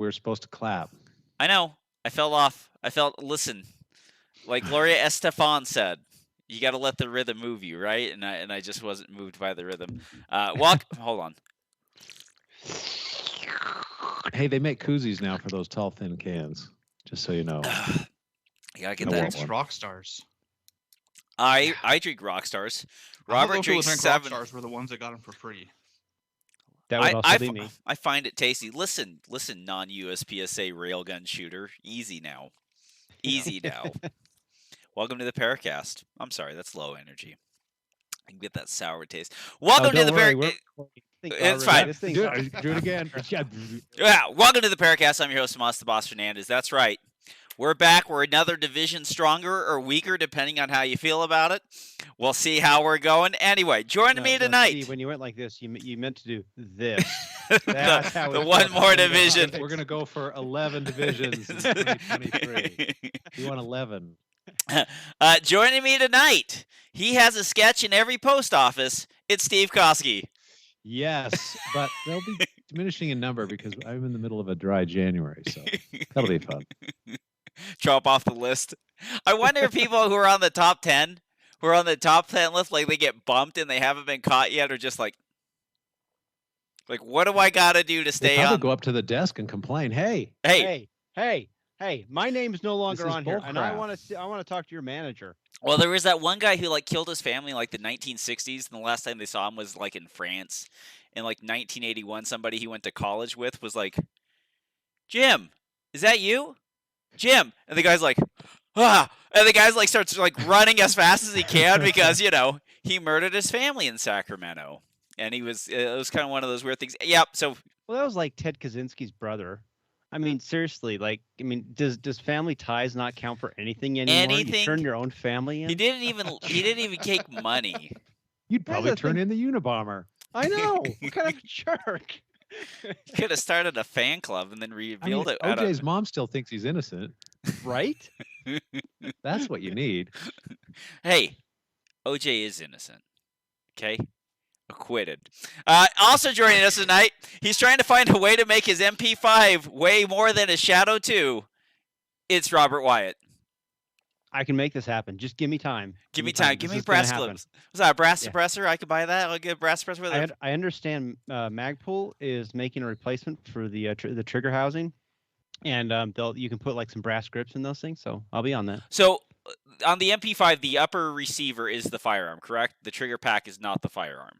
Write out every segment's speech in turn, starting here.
We were supposed to clap. I know. I fell off. Listen, like Gloria Estefan said, you got to let the rhythm move you, right? And I just wasn't moved by the rhythm. Hold on. Hey, they make koozies now for those tall, thin cans. Just so you know. You gotta get No, that. what Drinks Rockstars. I drink Rockstars. I thought Robert those people drinks that 7. Rockstars were the ones that got them for free. That would also be me. I find it tasty. Listen, non-USPSA railgun shooter. Easy now. Easy now. Welcome to the Paracast. I'm sorry, that's low energy. I can get that sour taste. Welcome to the Paracast. It's fine. Do it again. Yeah, welcome to the Paracast. I'm your host, Tomas the Boss Fernandez. That's right. We're back. We're another division stronger or weaker, depending on how you feel about it. We'll see how we're going. Anyway, joining me tonight. See, when you went like this, you meant to do this. the one more division. We're going to go for 11 divisions in 2023. We want 11. Joining me tonight, he has a sketch in every post office. It's Steve Koski. Yes, but they'll be diminishing in number because I'm in the middle of a dry January, so that'll be fun. Drop off the list. I wonder if people who are on the top 10, list, like they get bumped and they haven't been caught yet, or just like what do I gotta do to stay on? Go up to the desk and complain. Hey, my name's no longer on here, and I bullcrap. want to talk to your manager. Well, there was that one guy who like killed his family in like the 1960s, and the last time they saw him was like in France. In like 1981, somebody he went to college with was like, "Jim, is that you, Jim?" And the guy's like, "Ah!" And the guy's like starts like running as fast as he can because he murdered his family in Sacramento, and it was kind of one of those weird things. Yep. So well, that was like Ted Kaczynski's brother. I mean, seriously, does family ties not count for anything anymore? Anything? You turn your own family in? He didn't even take money. You'd probably turn in the Unabomber. I know. What kind of jerk? He could have started a fan club and then revealed it. OJ's mom still thinks he's innocent. Right? That's what you need. Hey, OJ is innocent. Okay? Acquitted. Also joining us tonight, he's trying to find a way to make his MP5 weigh more than his Shadow 2. It's Robert Wyatt. I can make this happen. Just give me time. Give me time. Give me brass clips. Was that a brass suppressor? I could buy that. I'll get a brass suppressor with it. I understand Magpul is making a replacement for the trigger housing, and you can put like some brass grips in those things. So I'll be on that. So on the MP5, the upper receiver is the firearm, correct? The trigger pack is not the firearm.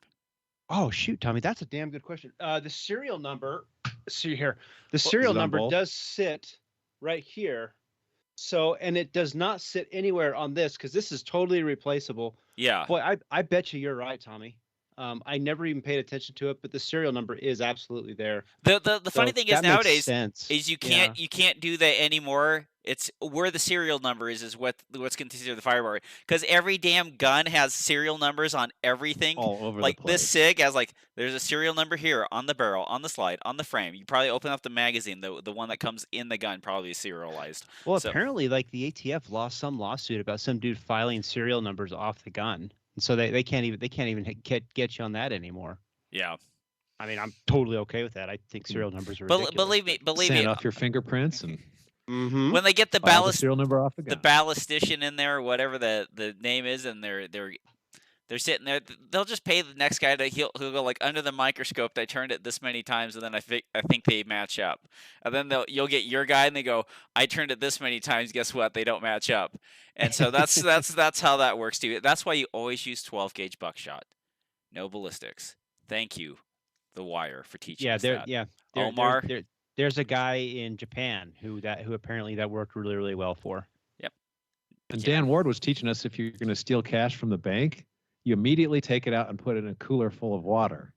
Oh shoot, Tommy, that's a damn good question. The serial number. See here, the serial number does sit right here. So, and it does not sit anywhere on this because this is totally replaceable. Yeah. Boy, I bet you're right, Tommy. I never even paid attention to it, but the serial number is absolutely there. The funny thing is nowadays is you can't do that anymore. It's where the serial number is what's considered the firearm, because every damn gun has serial numbers on everything. All over like the place. This SIG has there's a serial number here on the barrel, on the slide, on the frame. You probably open up the magazine, the one that comes in the gun probably is serialized. Well, apparently the ATF lost some lawsuit about some dude filing serial numbers off the gun. So they can't even get you on that anymore. Yeah. I mean, I'm totally okay with that. I think serial numbers are ridiculous. Believe me. Sand off your fingerprints and when they get the serial number off the ballistician in there or whatever the name is, and they're sitting there, they'll just pay the next guy he'll go like under the microscope. I turned it this many times, and then I think they match up. And then you'll get your guy, and they go, I turned it this many times. Guess what? They don't match up. And so that's how that works too. That's why you always use 12 gauge buckshot, no ballistics. Thank you, The Wire, for teaching us that. Omar. There's a guy in Japan who apparently that worked really, really well for. Yep. And Dan Ward was teaching us if you're going to steal cash from the bank, you immediately take it out and put it in a cooler full of water.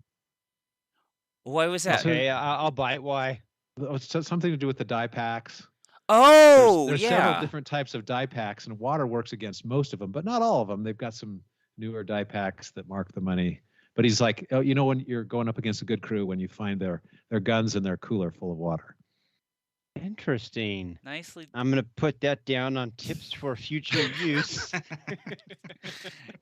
Why was that? Okay, I'll buy it. Why? It's something to do with the die packs. Oh, there's several different types of die packs, and water works against most of them, but not all of them. They've got some newer die packs that mark the money. But he's like, oh, when you're going up against a good crew, when you find their guns in their cooler full of water. Interesting. Nicely. I'm going to put that down on tips for future use.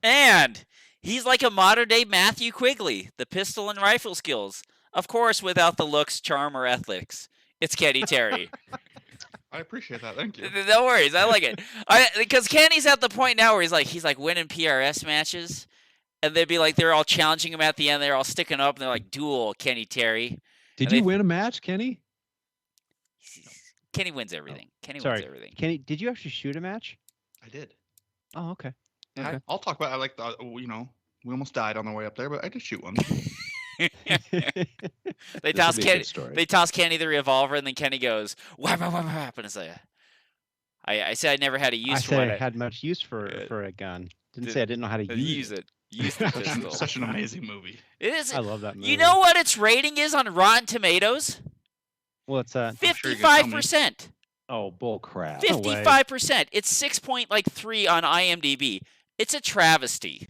And he's like a modern-day Matthew Quigley, the pistol and rifle skills. Of course, without the looks, charm, or ethics. It's Kenny Terry. I appreciate that. Thank you. No worries, I like it. Because Kenny's at the point now where he's like winning PRS matches, and they'd be like they're all challenging him at the end. They're all sticking up, and they're like, "Duel, Kenny Terry." Did you win a match, Kenny? Kenny wins everything. Kenny Sorry. wins everything. Kenny, did you actually shoot a match? I did. Oh, okay. Yeah, Okay. I'll talk about. I like the. We almost died on the way up there, but I did shoot one. They toss Kenny. They toss Kenny the revolver, and then Kenny goes whap whap whap whap, and it's like, I said I never had a use for it. I had much use for a gun. Didn't say I didn't know how to use it. Use the pistol. Such an amazing movie. It is. I love that movie. You know what its rating is on Rotten Tomatoes? What's that? 55%. Oh, bull crap. 55%. It's 6.3 on IMDb. It's a travesty.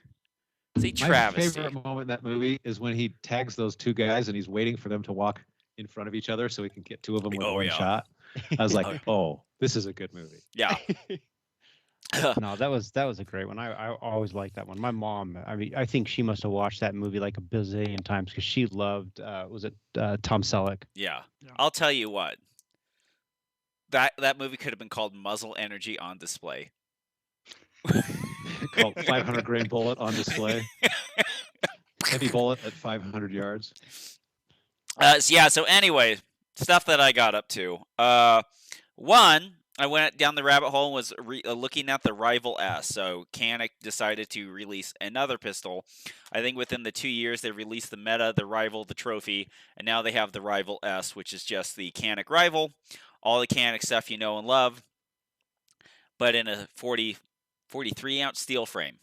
It's a travesty. My favorite moment in that movie is when he tags those two guys and he's waiting for them to walk in front of each other so he can get two of them with one shot. I was like, oh, this is a good movie. Yeah. No, that was a great one. I always liked that one. My mom, I think she must have watched that movie like a bazillion times because she loved was it Tom Selleck? Yeah. I'll tell you what. That movie could have been called Muzzle Energy on Display. Called 500 grain bullet on display. Heavy bullet at 500 yards. So anyway, stuff that I got up to. One, I went down the rabbit hole and was looking at the Rival S. So Canik decided to release another pistol. I think within the 2 years they released the Meta, the Rival, the Trophy, and now they have the Rival S, which is just the Canik Rival. All the Canik stuff you know and love, but in a 43-ounce steel frame.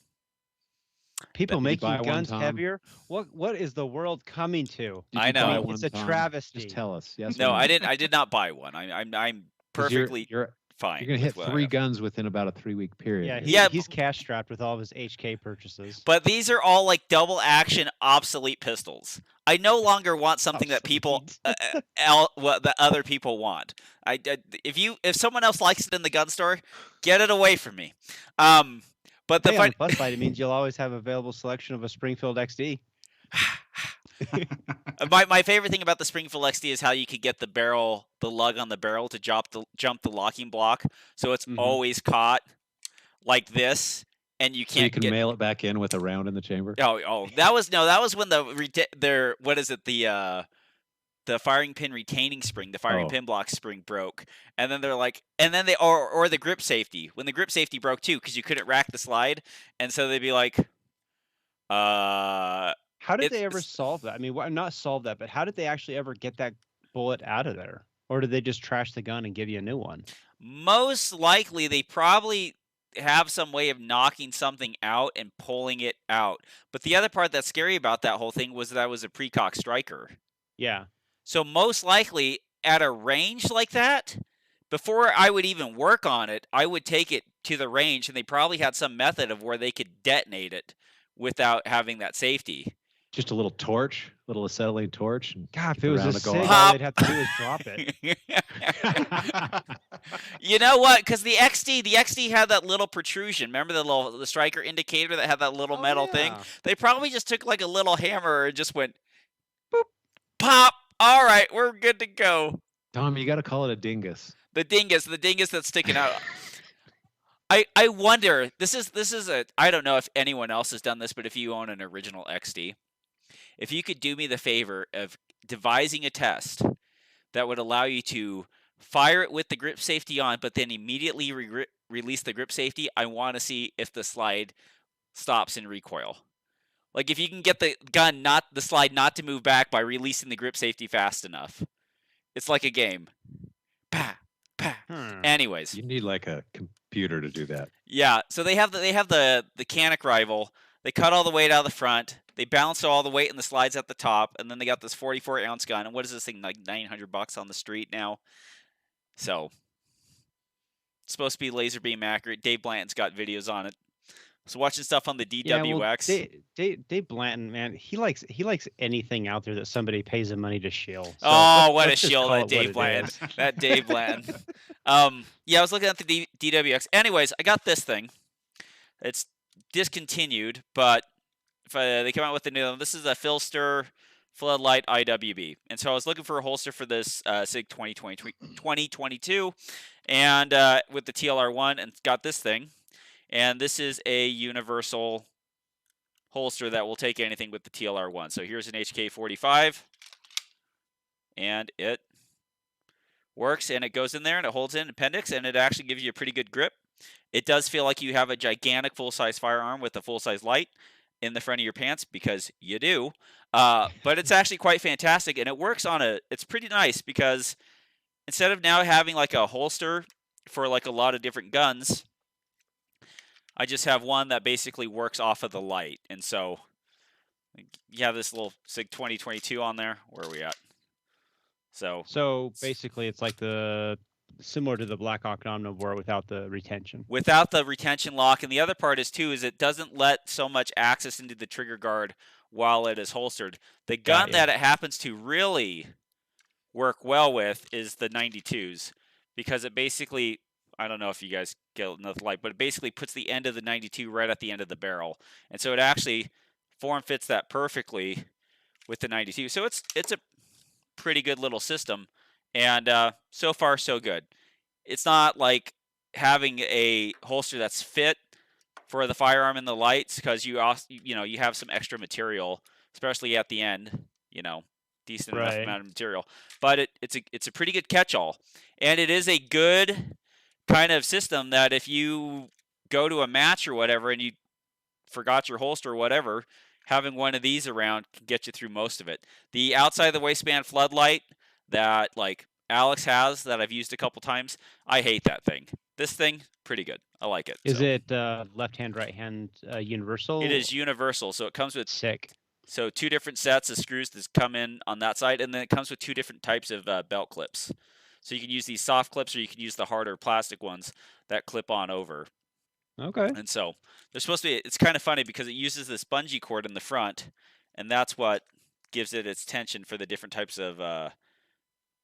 People making guns heavier. What is the world coming to? I know. It's a travesty. Just tell us. Yes. No, I didn't. I did not buy one. I'm perfectly fine. You're gonna hit 3 guns within about a 3-week period. Yeah, he's cash strapped with all of his HK purchases. But these are all like double action, obsolete pistols. I no longer want something that people, that other people want. If someone else likes it in the gun store, get it away from me. But on the plus side, it means you'll always have available selection of a Springfield XD. My favorite thing about the Springfield XD is how you could get the lug on the barrel to jump the locking block, so it's always caught like this, and you can't. So you can mail it back in with a round in the chamber. Oh, that was when the firing pin retaining spring, the firing pin block spring broke, and then they're like, or the grip safety when the grip safety broke too because you couldn't rack the slide, and so they'd be like, How did they ever solve that? I mean, not solve that, but how did they actually ever get that bullet out of there? Or did they just trash the gun and give you a new one? Most likely, they probably have some way of knocking something out and pulling it out. But the other part that's scary about that whole thing was that I was a precock striker. Yeah. So most likely, at a range like that, before I would even work on it, I would take it to the range, and they probably had some method of where they could detonate it without having that safety. Just a little torch, little acetylene torch. God, if it was a SIG, all they'd have to do is drop it. You know what? Because the XD had that little protrusion. Remember the striker indicator that had that little metal thing? They probably just took like a little hammer and just went, boop, pop. All right, we're good to go. Tom, you got to call it a dingus. The dingus that's sticking out. I wonder. This is I don't know if anyone else has done this, but if you own an original XD. If you could do me the favor of devising a test that would allow you to fire it with the grip safety on, but then immediately release the grip safety, I want to see if the slide stops in recoil. Like if you can get the slide not to move back by releasing the grip safety fast enough. It's like a game. Pa, pa. Anyways. You need like a computer to do that. Yeah, so they have the Canik Rival. They cut all the weight out of the front. They balance all the weight in the slides at the top, and then they got this 44-ounce gun. And what is this thing, like $900 on the street now? So, it's supposed to be laser beam accurate. Dave Blanton's got videos on it. So watching stuff on the DWX. Yeah, Dave Blanton, man, he likes anything out there that somebody pays him money to shill. So what a shill, that Dave Blanton. That Dave Blanton. Yeah, I was looking at the DWX. Anyways, I got this thing. It's discontinued, but if they come out with the new one, this is a Philster Floodlight IWB. And so I was looking for a holster for this SIG 2022, and with the TLR1, and got this thing. And this is a universal holster that will take anything with the TLR1. So here's an HK45, and it works, and it goes in there, and it holds in appendix, and it actually gives you a pretty good grip. It does feel like you have a gigantic full-size firearm with a full-size light in the front of your pants, because you do. But it's actually quite fantastic, and it works on it's pretty nice, because instead of now having like a holster for like a lot of different guns, I just have one that basically works off of the light. And so you have this little SIG 2022 on there. Where are we at? So basically it's like similar to the Black Hawk Omnivore without the retention. Without the retention lock. And the other part is too, is it doesn't let so much access into the trigger guard while it is holstered. The gun that it happens to really work well with is the 92s, because it basically, I don't know if you guys get enough light, but it basically puts the end of the 92 right at the end of the barrel. And so it actually form fits that perfectly with the 92. So it's a pretty good little system, and so far so good. It's not like having a holster that's fit for the firearm and the lights, because you have some extra material, especially at the end, decent enough amount of material. But it's a pretty good catch-all, and it is a good kind of system that if you go to a match or whatever and you forgot your holster or whatever, having one of these around can get you through most of it. The outside of the waistband floodlight that like Alex has, that I've used a couple times, I hate that thing. This thing, pretty good. I like it. Is it left hand, right hand universal? It is universal. So it comes with sick. So 2 different sets of screws that come in on that side, and then it comes with 2 different types of belt clips. So you can use these soft clips, or you can use the harder plastic ones that clip on over. Okay. And so they're supposed to be, it's kind of funny because it uses this bungee cord in the front, and that's what gives it its tension for the different types of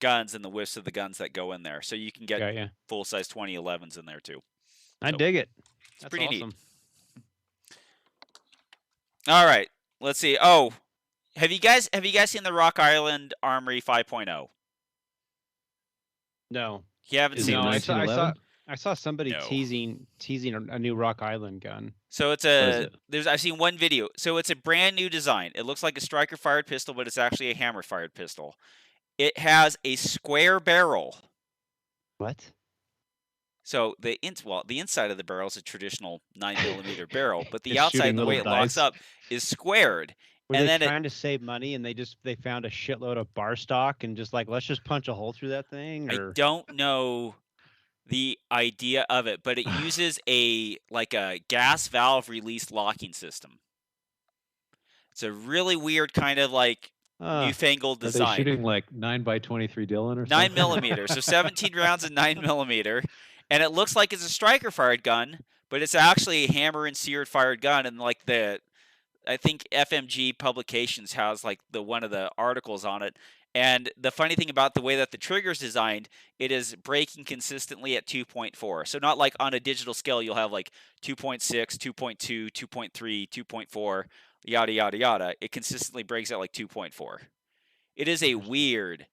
guns and the widths of the guns that go in there. So you can get full-size 2011s in there too. I dig it. It's pretty neat. All right, let's see. Oh, have you guys seen the Rock Island Armory 5.0? No. You haven't seen it? I saw somebody teasing a new Rock Island gun. So it's I've seen one video. So it's a brand new design. It looks like a striker fired pistol, but it's actually a hammer fired pistol. It has a square barrel. What? So the inside of the barrel is a traditional 9mm barrel, but the outside, the way it locks up, is squared. Were they trying to save money, and they found a shitload of bar stock and just like, let's just punch a hole through that thing? Or? I don't know the idea of it, but it uses a gas valve release locking system. It's a really weird kind of newfangled design. Are they shooting like 9x23 Dillon or something? 9mm, so 17 rounds of 9mm, and it looks like it's a striker fired gun, but it's actually a hammer and seared fired gun. And I think FMG Publications has one of the articles on it. And the funny thing about the way that the trigger is designed, it is breaking consistently at 2.4. So not like on a digital scale, you'll have 2.6, 2.2, 2.3, 2.4, yada, yada, yada. It consistently breaks at 2.4. It is a weird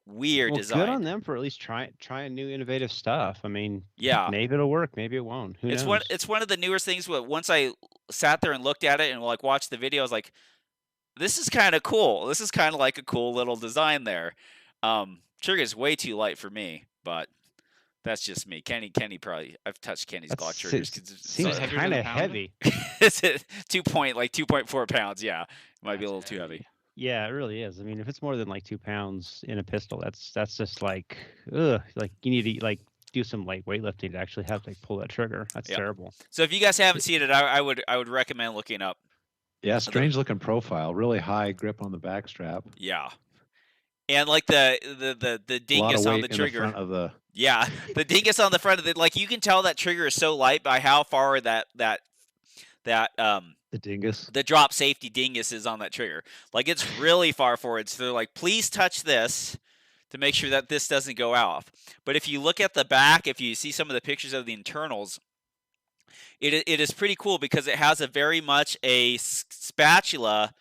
design. Good on them for at least trying new innovative stuff. I mean, yeah, maybe it'll work, maybe it won't. Who knows? It's one of the newest things. Once I sat there and looked at it and watched the video, I was like, this is kind of cool. This is kind of like a cool little design there. Trigger is way too light for me, but that's just me. Kenny probably, I've touched Kenny's Glock triggers. Seems kind of heavy. It's 2.4 pounds. Yeah, it might be a little too heavy. Yeah, it really is. I mean, if it's more than 2 pounds in a pistol, that's just ugh. You need to do some light weightlifting to actually have to pull that trigger. That's terrible. So if you guys haven't seen it, I would recommend looking up. Yeah, strange looking profile. Really high grip on the back strap. Yeah, and the dingus on the trigger. In the front of the... Yeah, the dingus on the front of it. You can tell that trigger is so light by how far that the dingus, the drop safety dingus is on that trigger. It's really far forward. So they're like, please touch this to make sure that this doesn't go off. But if you look at the back, if you see some of the pictures of the internals, it is pretty cool because it has a very much a spatula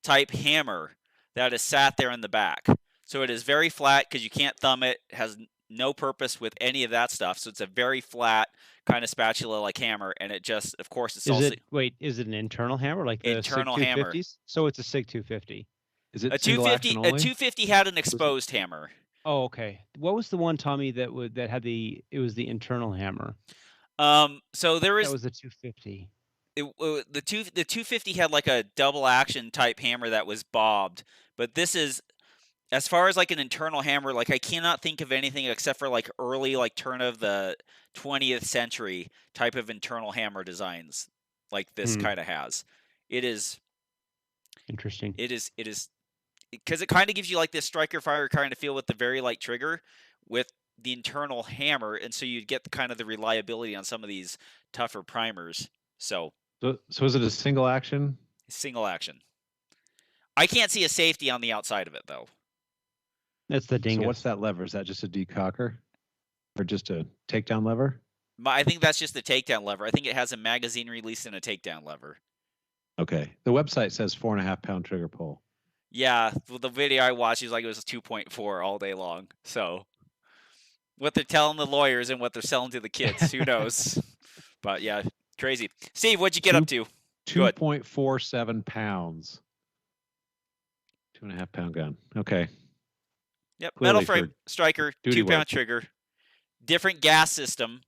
type hammer that is sat there in the back. So it is very flat because you can't thumb it. It has no purpose with any of that stuff. So it's a very flat kind of spatula-like hammer, and it just, of course, it's also is it an internal hammer like the internal SIG hammer. 250s? So it's a SIG 250. Is it A single 250 action a only? 250 had an exposed hammer. Oh, okay. What was the one, Tommy, that had the internal hammer? So there That was the 250. the 250 had like a double action type hammer that was bobbed, but this is, as far as like an internal hammer, like I cannot think of anything except for like early like turn of the 20th century type of internal hammer designs like this kind of has. It is interesting. It is because it kind of gives you like this striker fire kind of feel with the very light trigger with the internal hammer, and so you'd get the kind of the reliability on some of these tougher primers. So is it a single action? Single action. I can't see a safety on the outside of it though. That's the dingus. So what's that lever? Is that just a decocker or just a takedown lever? I think that's just the takedown lever. I think it has a magazine release and a takedown lever. Okay. The website says 4.5 pound trigger pull. Yeah, well, the video I watched, he was like it was 2.4 all day long. So what they're telling the lawyers and what they're selling to the kids, who knows? But yeah, crazy. Steve, what'd you get up to? 2.47 pounds. 2.5 pound gun. Okay. Yep, Clearly metal frame striker, 2 pound work. trigger, different gas system,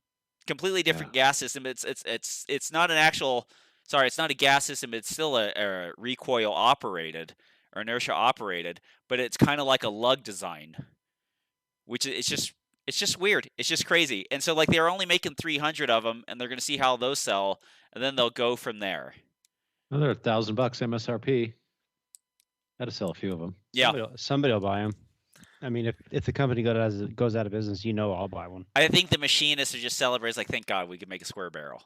completely different gas system. It's not an actual. Sorry, it's not a gas system. It's still a recoil operated or inertia operated, but it's kind of like a lug design, which it's just weird. It's just crazy. And so like they're only making 300 of them, and they're going to see how those sell, and then they'll go from there. Another $1,000 MSRP. Got to sell a few of them. Yeah, somebody will buy them. I mean, if the company goes out of business, I'll buy one. I think the machinists are just celebrating, like, thank God we can make a square barrel.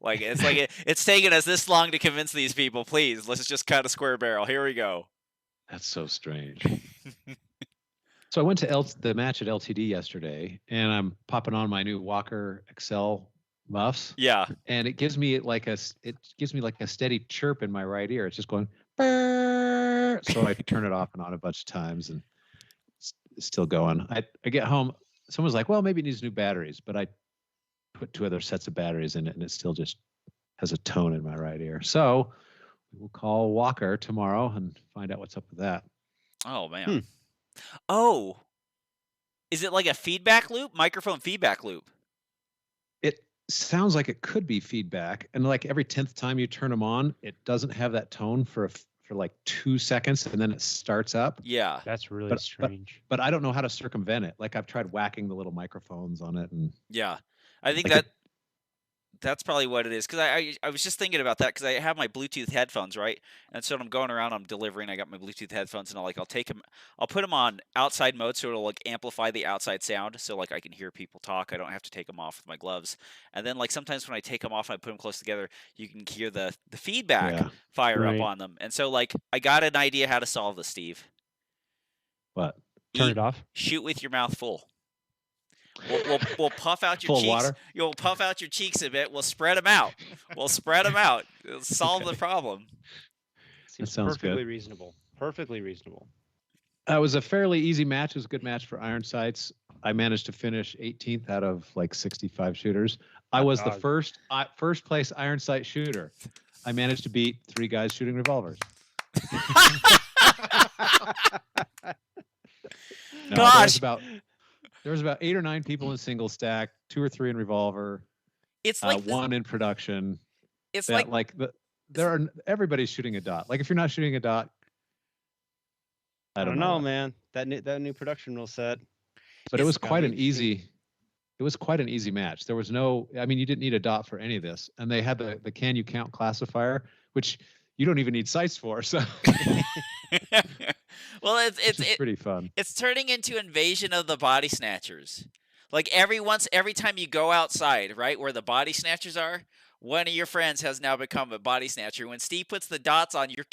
Like it's taken us this long to convince these people. Please, let's just cut a square barrel. Here we go. That's so strange. So I went to the match at LTD yesterday, and I'm popping on my new Walker Excel muffs. Yeah, and it gives me like a steady chirp in my right ear. It's just going. Burr! So I turn it off and on a bunch of times, and it's still going. I get home. Someone's like, "Well, maybe it needs new batteries," but I put 2 other sets of batteries in it, and it still just has a tone in my right ear. So we'll call Walker tomorrow and find out what's up with that. Oh man. Oh, is it like a feedback loop? Microphone feedback loop? It sounds like it could be feedback, and like every 10th time you turn them on, it doesn't have that tone for like 2 seconds, and then it starts up. Yeah, that's really strange. But I don't know how to circumvent it. Like I've tried whacking the little microphones on it, and yeah, I think like that's probably what it is. Because I was just thinking about that because I have my Bluetooth headphones, right? And so when I'm going around, I'm delivering. I got my Bluetooth headphones, and I'll put them on outside mode, so it'll like amplify the outside sound, so like I can hear people talk. I don't have to take them off with my gloves. And then like sometimes when I take them off and I put them close together, you can hear the feedback fire up on them. And so like I got an idea how to solve this, Steve. What? Turn it off. Shoot with your mouth full. We'll puff out your full cheeks. Water? You'll puff out your cheeks a bit. We'll spread them out. It'll solve the problem. Seems that sounds perfectly good. reasonable. Perfectly reasonable. It was a fairly easy match. It was a good match for iron sights. I managed to finish 18th out of like 65 shooters. I was the first place iron sight shooter. I managed to beat 3 guys shooting revolvers. Gosh. There was about 8 or 9 people in single stack, 2 or 3 in revolver. It's like 1 in production. It's everybody's shooting a dot. Like if you're not shooting a dot, I don't know, man. That new production rule set. But it was quite an easy match. There was you didn't need a dot for any of this, and they had the can you count classifier, which you don't even need sights for. So. Well, it's pretty fun. It's turning into Invasion of the Body Snatchers. Like every time you go outside, right, where the body snatchers are, one of your friends has now become a body snatcher. When Steve puts the dots on your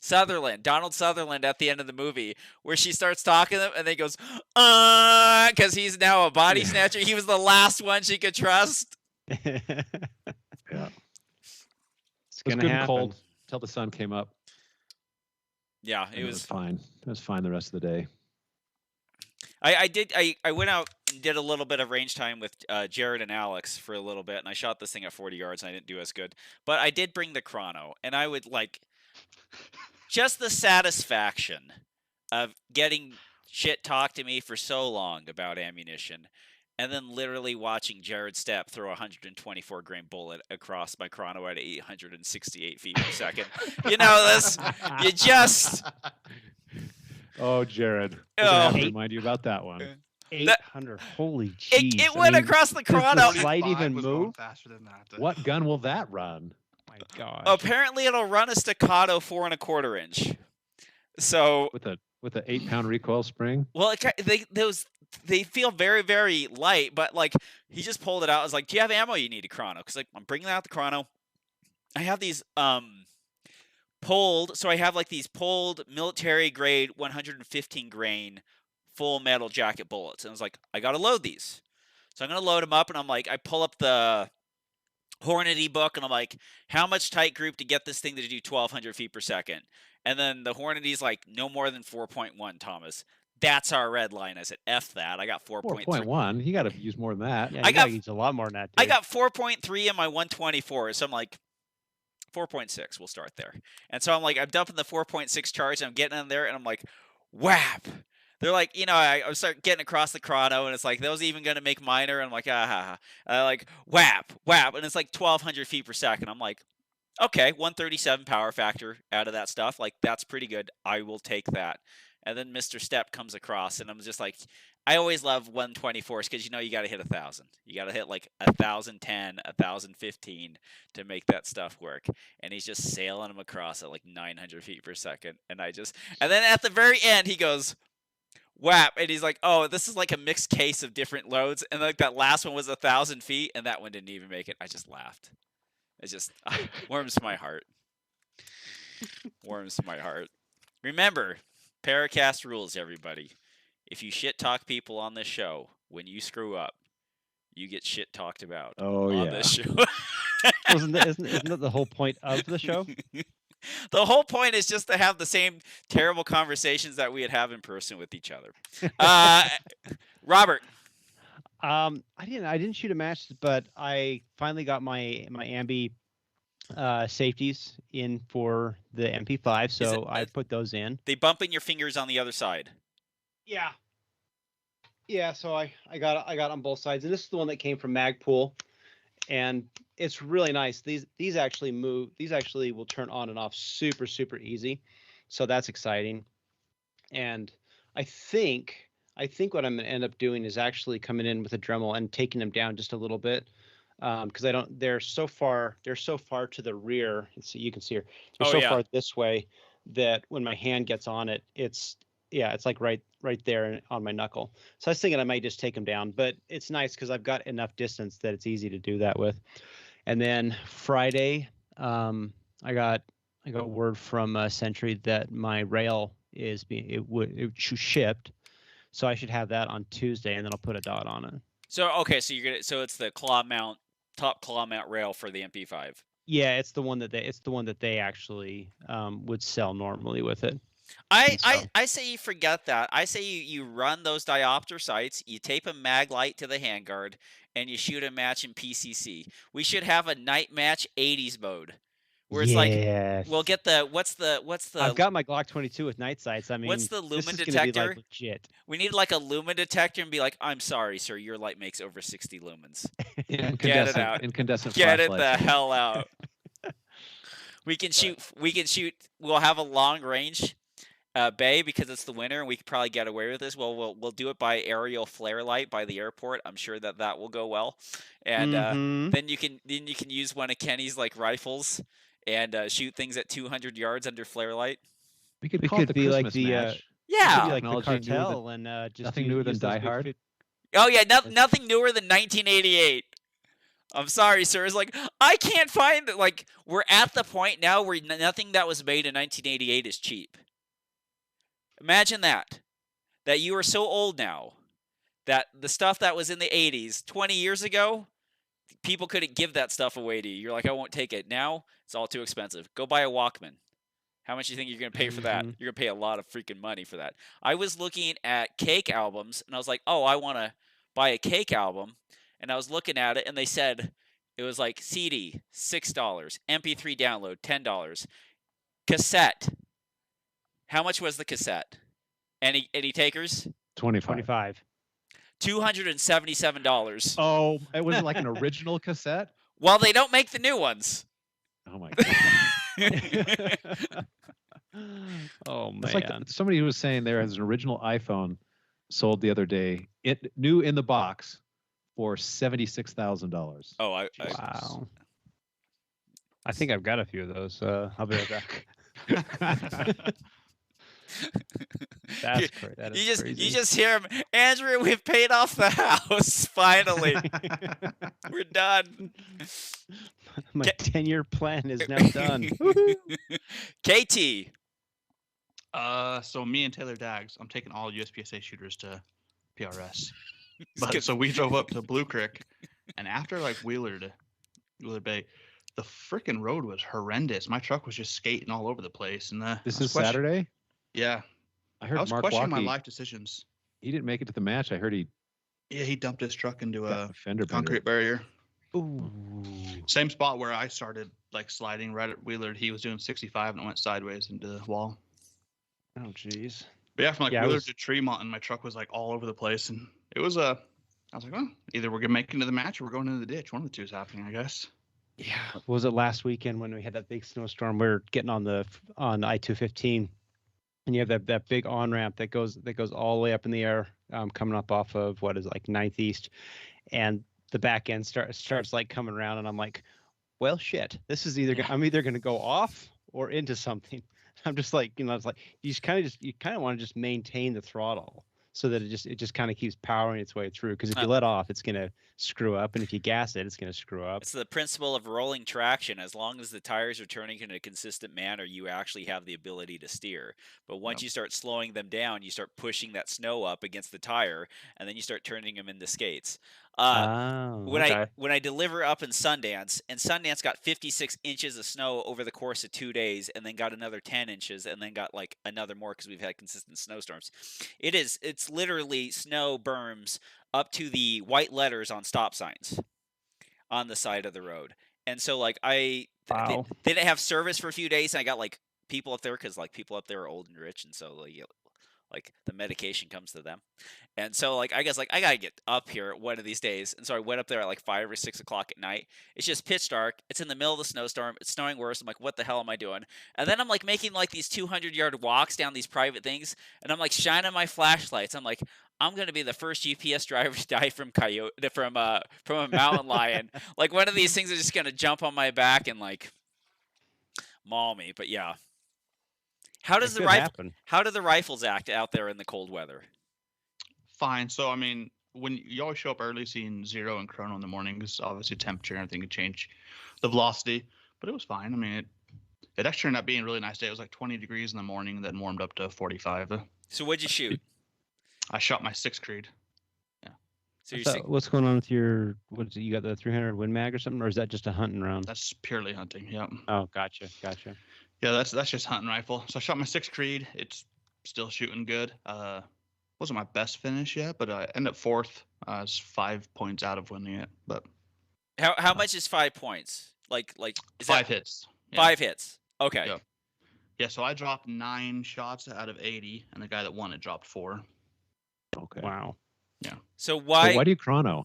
Sutherland, Donald Sutherland at the end of the movie, where she starts talking to him and then he goes, because he's now a body snatcher. He was the last one she could trust. Yeah. It's It was gonna good and happen. cold till the sun came up. Yeah, it was fine. It was fine the rest of the day. I went out and did a little bit of range time with Jared and Alex for a little bit, and I shot this thing at 40 yards, and I didn't do as good. But I did bring the chrono, and I would like just the satisfaction of getting shit talked to me for so long about ammunition, and then literally watching Jared Stepp throw a 124 grain bullet across my chrono at 868 feet per second. You know this. You just. Oh, Jared. We're gonna have to remind you about that one. 800. Holy jeez. It went across the chrono. Does the slide even was move? going faster than that. What gun will that run? My gosh. Apparently, it'll run a staccato 4 1/4 inch. So With a 8-pound recoil spring? well, they feel very, very light, but like he just pulled it out. I was like, "Do you have ammo you need a chrono?" Because like I'm bringing out the chrono. I have these pulled, so I have like these pulled military grade 115 grain full metal jacket bullets, and I was like, I gotta load these, so I'm gonna load them up, and I'm like, I pull up the Hornady book, and I'm like, how much tight group to get this thing to do 1,200 feet per second? And then the Hornady's like, no more than 4.1, Thomas. That's our red line. I said, F that. I got 4.3. 4.1. You got to use more than that. Yeah, I got use a lot more than that. Dude. I got 4.3 in my 124, so I'm like, 4.6. We'll start there. And so I'm like, I'm dumping the 4.6 charge, and I'm getting in there, and I'm like, whap. They're like, you know, I start getting across the chrono, and it's like, those even going to make minor? And I'm like, ah, ha, ha. And I like, whap, whap. And it's like 1,200 feet per second. I'm like, okay, 137 power factor out of that stuff. Like, that's pretty good. I will take that. And then Mr. Stepp comes across, and I'm just like, I always love 124s because, you know, you got to hit 1,000. You got to hit like 1,010, 1,015 to make that stuff work. And he's just sailing them across at like 900 feet per second. And then at the very end, he goes, whap. And he's like, oh, this is like a mixed case of different loads. And like that last one was 1,000 feet, and that one didn't even make it. I just laughed. It just warms my heart. Warms my heart. Remember, Paracast rules, everybody. If you shit talk people on this show, when you screw up, you get shit talked about on this show. Isn't that the whole point of the show? The whole point is just to have the same terrible conversations that we would have in person with each other. Robert. I didn't shoot a match, but I finally got my ambi safeties in for the MP5, so I put those in. They bumping your fingers on the other side. Yeah, so I got on both sides, and this is the one that came from Magpool, and it's really nice. These actually move. These actually will turn on and off super easy, so that's exciting. And I think what I'm gonna end up doing is actually coming in with a Dremel and taking them down just a little bit, because they're so far to the rear. So you can see here, they're far this way that when my hand gets on it, it's like right there on my knuckle. So I was thinking I might just take them down, but it's nice because I've got enough distance that it's easy to do that with. And then Friday, I got word from Sentry that my rail is shipped, so I should have that on Tuesday, and then I'll put a dot on it. So okay, so it's the top claw mount rail for the MP5. Yeah, it's the one that they actually would sell normally with it. I say you forget that. I say you run those diopter sights, you tape a mag light to the handguard, and you shoot a match in PCC. We should have a night match 80s mode. Where it's like we'll get what's the I've got my Glock 22 with night sights. I mean, what's the lumen this is detector? be like legit. We need like a lumen detector and be like, I'm sorry, sir, your light makes over 60 lumens. Get it out. Incandescent Get flashlight. it the hell out. We can shoot. We'll have a long range bay because it's the winter and we could probably get away with this. Well, we'll do it by aerial flare light by the airport. I'm sure that will go well. And then you can use one of Kenny's like rifles and shoot things at 200 yards under flare light. We could call it the be Christmas like the match. Yeah, like the cartel and just nothing newer than Die Hard. Oh yeah, nothing newer than 1988. I'm sorry, sir. It's like I can't find it. Like we're at the point now where nothing that was made in 1988 is cheap. Imagine that you are so old now that the stuff that was in the 80s, 20 years ago, people couldn't give that stuff away to you. You're like, I won't take it. Now it's all too expensive. Go buy a Walkman. How much do you think you're going to pay for that? You're going to pay a lot of freaking money for that. I was looking at cake albums, and I was like, oh, I want to buy a cake album. And I was looking at it, and they said it was like CD, $6, MP3 download, $10, cassette. How much was the cassette? Any takers? 25. $277. Oh, it was like an original cassette. Well, they don't make the new ones. Oh my god. Oh man. It's like somebody who was saying there has an original iPhone sold the other day. It new in the box for $76,000. Oh, wow. I think I've got a few of those. I'll be right back. That's crazy. That is crazy. You just hear him, Andrew, we've paid off the house. Finally. We're done. My 10-year plan is now done. KT. So me and Taylor Daggs, I'm taking all USPSA shooters to PRS. But so we drove up to Blue Creek, and after like Wheeler Bay, the freaking road was horrendous. My truck was just skating all over the place. And this is Saturday. Yeah, I heard was Mark questioning Waukee, my life decisions. He didn't make it to the match. I heard he dumped his truck into a fender concrete barrier. Ooh. Same spot where I started like sliding right at Wheeler. He was doing 65 and it went sideways into the wall. Oh jeez. But yeah, from like Wheeler to Tremont, and my truck was like all over the place, and it was I was like, well, either we're gonna make it into the match or we're going into the ditch. One of the two is happening, I guess. Yeah. Was it last weekend when we had that big snowstorm? We were getting on I-215, and you have that big on ramp that goes all the way up in the air, coming up off of what is like 9th East, and the back end starts like coming around, and I'm like, well, shit, this is I'm either going to go off or into something. I'm just like, it's like you kind of want to just maintain the throttle so that it just kind of keeps powering its way through. Because if you let off, it's going to screw up, and if you gas it, it's going to screw up. It's the principle of rolling traction. As long as the tires are turning in a consistent manner, you actually have the ability to steer. But once you start slowing them down, you start pushing that snow up against the tire, and then you start turning them into skates. When I deliver up in Sundance, and Sundance got 56 inches of snow over the course of 2 days, and then got another 10 inches, and then got like another more because we've had consistent snowstorms. It's literally snow berms up to the white letters on stop signs on the side of the road. And so like they didn't have service for a few days, and I got like people up there because like people up there are old and rich, and so like the medication comes to them. And so like I guess like I gotta get up here one of these days. And so I went up there at like 5 or 6 o'clock at night. It's just pitch dark. It's in the middle of the snowstorm. It's snowing worse. I'm like, what the hell am I doing? And then I'm like making like these 200-yard walks down these private things, and I'm like shining my flashlights. I'm like, I'm gonna be the first UPS driver to die from a mountain lion. Like one of these things is just gonna jump on my back and like maul me. But yeah. How do the rifles act out there in the cold weather? Fine. So I mean, when you always show up early, seeing 0 and chrono in the morning, because obviously temperature and everything could change the velocity, but it was fine. I mean, it actually turned out being a really nice day. It was like 20 degrees in the morning, then warmed up to 45. So what'd you shoot? I shot my 6 Creed. Yeah. So what's going on with your? What is it? You got the 300 Win Mag or something, or is that just a hunting round? That's purely hunting. Yeah. Oh, gotcha. Yeah, that's just hunting rifle. So I shot my 6 Creed. It's still shooting good. Wasn't my best finish yet, but I ended up 4th. I was 5 points out of winning it. But how much is 5 points? Like is 5 hits. Yeah. 5 hits. Okay. Yeah. Yeah. So I dropped 9 shots out of 80, and the guy that won it dropped 4. Okay. Wow. Yeah. So why do you chrono?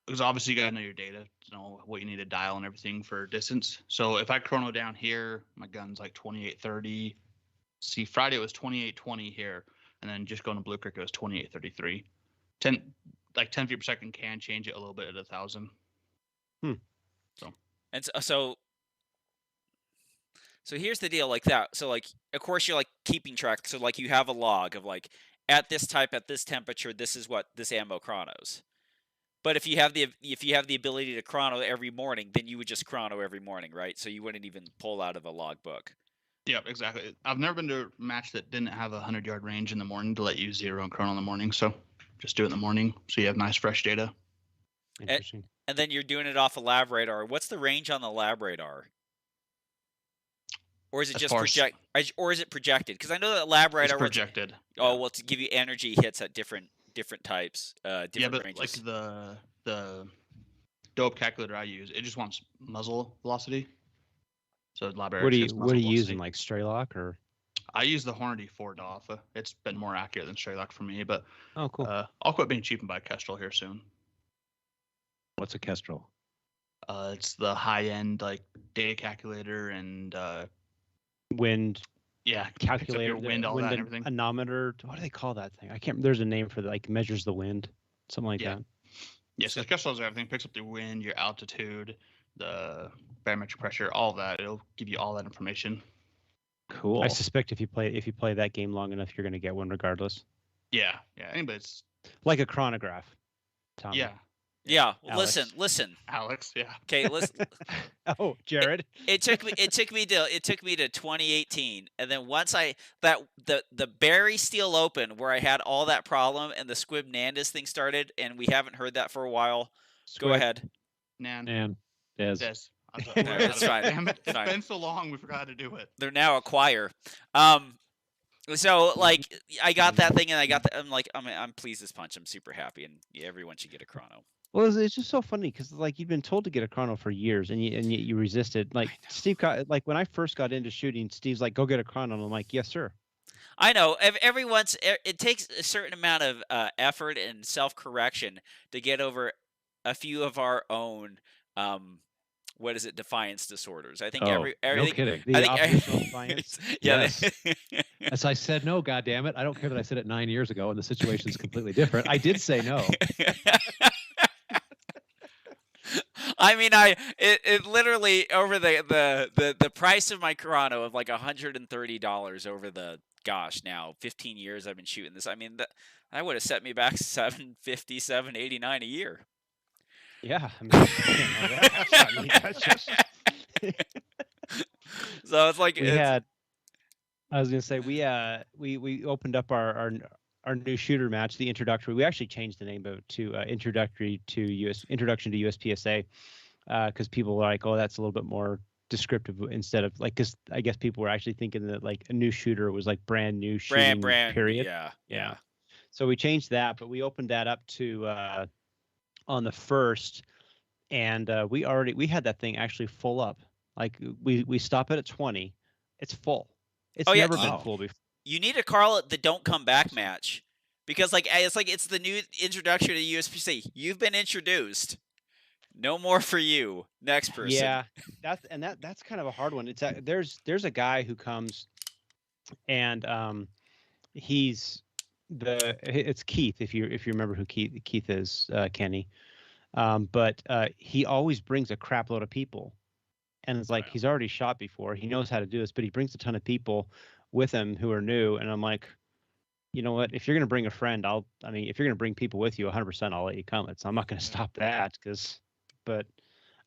Because obviously you gotta know your data to know what you need to dial and everything for distance. So if I chrono down here, my gun's like 28:30. See, Friday it was 28:20 here, and then just going to Blue Creek it was 28:33. 10 feet per second can change it a little bit at 1,000. So here's the deal, like that. So like, of course you're like keeping track. So like you have a log of like at this type, at this temperature, this is what this ammo chronos. But if you have the ability to chrono every morning, then you would just chrono every morning, right? So you wouldn't even pull out of a log book. Yeah, exactly. I've never been to a match that didn't have a 100-yard range in the morning to let you 0 and chrono in the morning. So just do it in the morning so you have nice fresh data. Interesting. And then you're doing it off a lab radar. What's the range on the lab radar? Or is it As just far as- or is it projected? Because I know that labradite It's are projected. oh, well, to give you energy hits at different types, different Yeah, but ranges. like the dope calculator I use, it just wants muzzle velocity. So labradite What are gets you muzzle velocity. using, like Straylock or? I use the Hornady 4 Alpha. It's been more accurate than Straylock for me, but Oh, cool. I'll quit being cheap and buy Kestrel here soon. What's a Kestrel? It's the high end like data calculator and Wind yeah, picks up calculator, your wind, all that, and everything. Anometer. What do they call that thing? I can't. There's a name for that. Like measures the wind, something like Yeah. that. Yeah, so the Kestrel does everything. Picks up the wind, your altitude, the barometric pressure, all that. It'll give you all that information. Cool. I suspect if you play that game long enough, you're going to get one regardless. Yeah. Anybody's Like a chronograph. Tommy. yeah. Yeah, Alex. listen. Alex, yeah. Okay, listen. Oh, Jared. It took me to 2018, and then once the Barry Steel Open where I had all that problem and the Squib Nandis thing started, and we haven't heard that for a while. Go Squib. ahead. Nan. And Des. Des. It's fine. Damn it. It's Fine. been so long we forgot to do it. They're now a choir. So like I got that thing, and I got I'm like I'm pleased as punch. I'm super happy, and everyone should get a chrono. Well, it's just so funny because like you've been told to get a chrono for years, and yet you resisted. Like Steve got, like when I first got into shooting, Steve's like, "Go get a chrono," and I'm like, "Yes, sir." I know. It takes a certain amount of effort and self-correction to get over a few of our own what is it, defiance disorders. I think no kidding. The I think operational defiance. yeah. As I said no, goddammit. I don't care that I said it 9 years ago and the situation's completely different. I did say no. I mean, it literally over the price of my chrono of like $130 over the now 15 years I've been shooting this. I mean, that would have set me back $750, $789 a year. Yeah, I mean, that's just. So it's like I was gonna say we opened up our new shooter match, the introductory. We actually changed the name of it to introduction to USPSA because people were like, oh, that's a little bit more descriptive instead of like, because I guess people were actually thinking that like a new shooter was like brand new shooting period. Yeah. So we changed that, but we opened that up to on the 1st, and we had that thing actually full up. Like we stop it at 20, it's full. It's never been full before. You need to call it the don't come back match, because it's the new introduction to USPSA. You've been introduced. No more for you. Next person. Yeah, that's kind of a hard one. It's there's a guy who comes, and it's Keith, if you remember who Keith is, Kenny. But he always brings a crap load of people, and it's like he's already shot before. He knows how to do this, but he brings a ton of people with him who are new, and I'm like, you know what? If you're gonna bring a friend, if you're gonna bring people with you, 100%, I'll let you come. I'm not gonna stop that but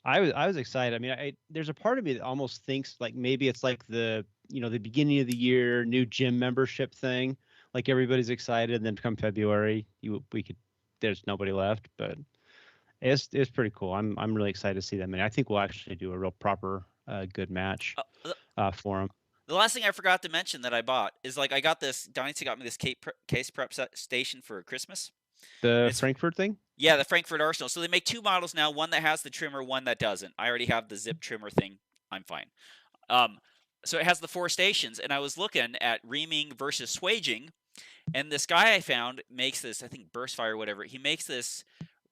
I was excited. I mean, there's a part of me that almost thinks like maybe it's like the beginning of the year new gym membership thing. Like everybody's excited, and then come February, there's nobody left. But it's pretty cool. I'm really excited to see them. And I think we'll actually do a real proper good match for them. The last thing I forgot to mention that I bought is like I got this. Dynasty got me this case prep station for Christmas. The Frankfurt thing? Yeah, the Frankfurt Arsenal. So they make two models now, one that has the trimmer, one that doesn't. I already have the zip trimmer thing. I'm fine. So it has the 4 stations, and I was looking at reaming versus swaging, and this guy I found makes this, I think burst fire or whatever. He makes this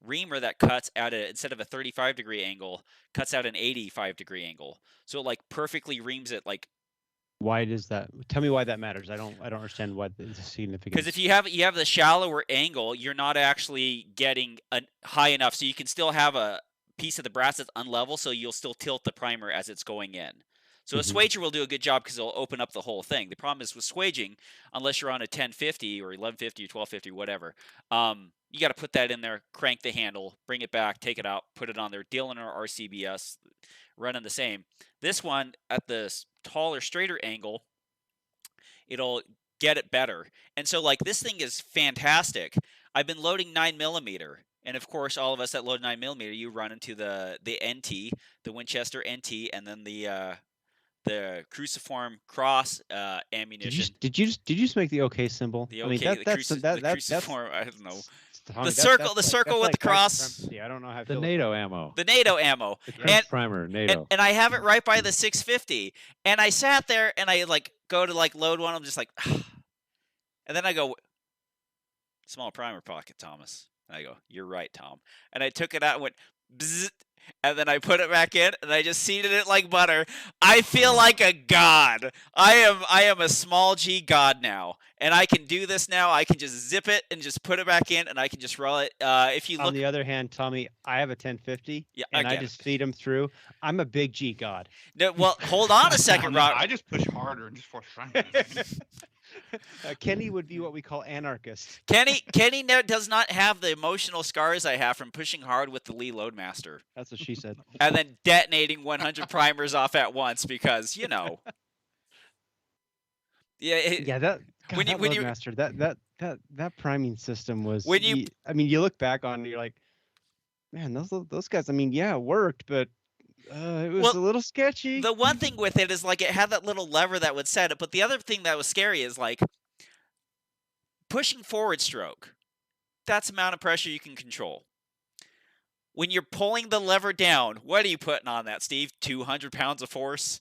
reamer that cuts at instead of a 35-degree angle, cuts out an 85-degree angle. So it like perfectly reams it like. Why does that? Tell me why that matters. I don't understand why the significance. Because if you have the shallower angle, you're not actually getting high enough, so you can still have a piece of the brass that's unlevel, so you'll still tilt the primer as it's going in. So a swager will do a good job because it'll open up the whole thing. The problem is with swaging, unless you're on a 1050 or 1150 or 1250, whatever, you got to put that in there, crank the handle, bring it back, take it out, put it on there, deal in our RCBS, running the same. This one at the taller, straighter angle, it'll get it better. And so like this thing is fantastic. I've been loading 9mm, and of course all of us that load 9mm, you run into the NT, the Winchester NT, and then the the cruciform cross ammunition. Did you just make the OK symbol? The I mean, OK, that's the cruciform. I don't know. Tommy, The circle with the cross. I don't know how I The feel NATO ammo. The NATO ammo. The Crimp primer, NATO. And I have it right by the 650. And I sat there and I like go to like load one. I'm just like, and then I go, small primer pocket, Thomas. And I go, you're right, Tom. And I took it out and went, bzzz, and then I put it back in and I just seeded it like butter. I feel like a god. I am a small G god now. And I can do this now. I can just zip it and just put it back in and I can just roll it. If you look on the other hand, Tommy, I have a 1050 and I just feed them through. I'm a big G god. No, well, hold on a second, Rob. I just push harder and just force strength. Kenny would be what we call anarchist. Kenny does not have the emotional scars I have from pushing hard with the Lee Loadmaster. That's what she said. And then detonating 100 primers off at once because, you know. Yeah, that when you Loadmaster, that priming system was. When you, I mean, you look back on it, you're like, man, those guys. I mean, yeah, it worked, but it was a little sketchy. The one thing with it is like it had that little lever that would set it, but the other thing that was scary is like pushing forward stroke. That's the amount of pressure you can control. When you're pulling the lever down, what are you putting on that, Steve? 200 pounds of force?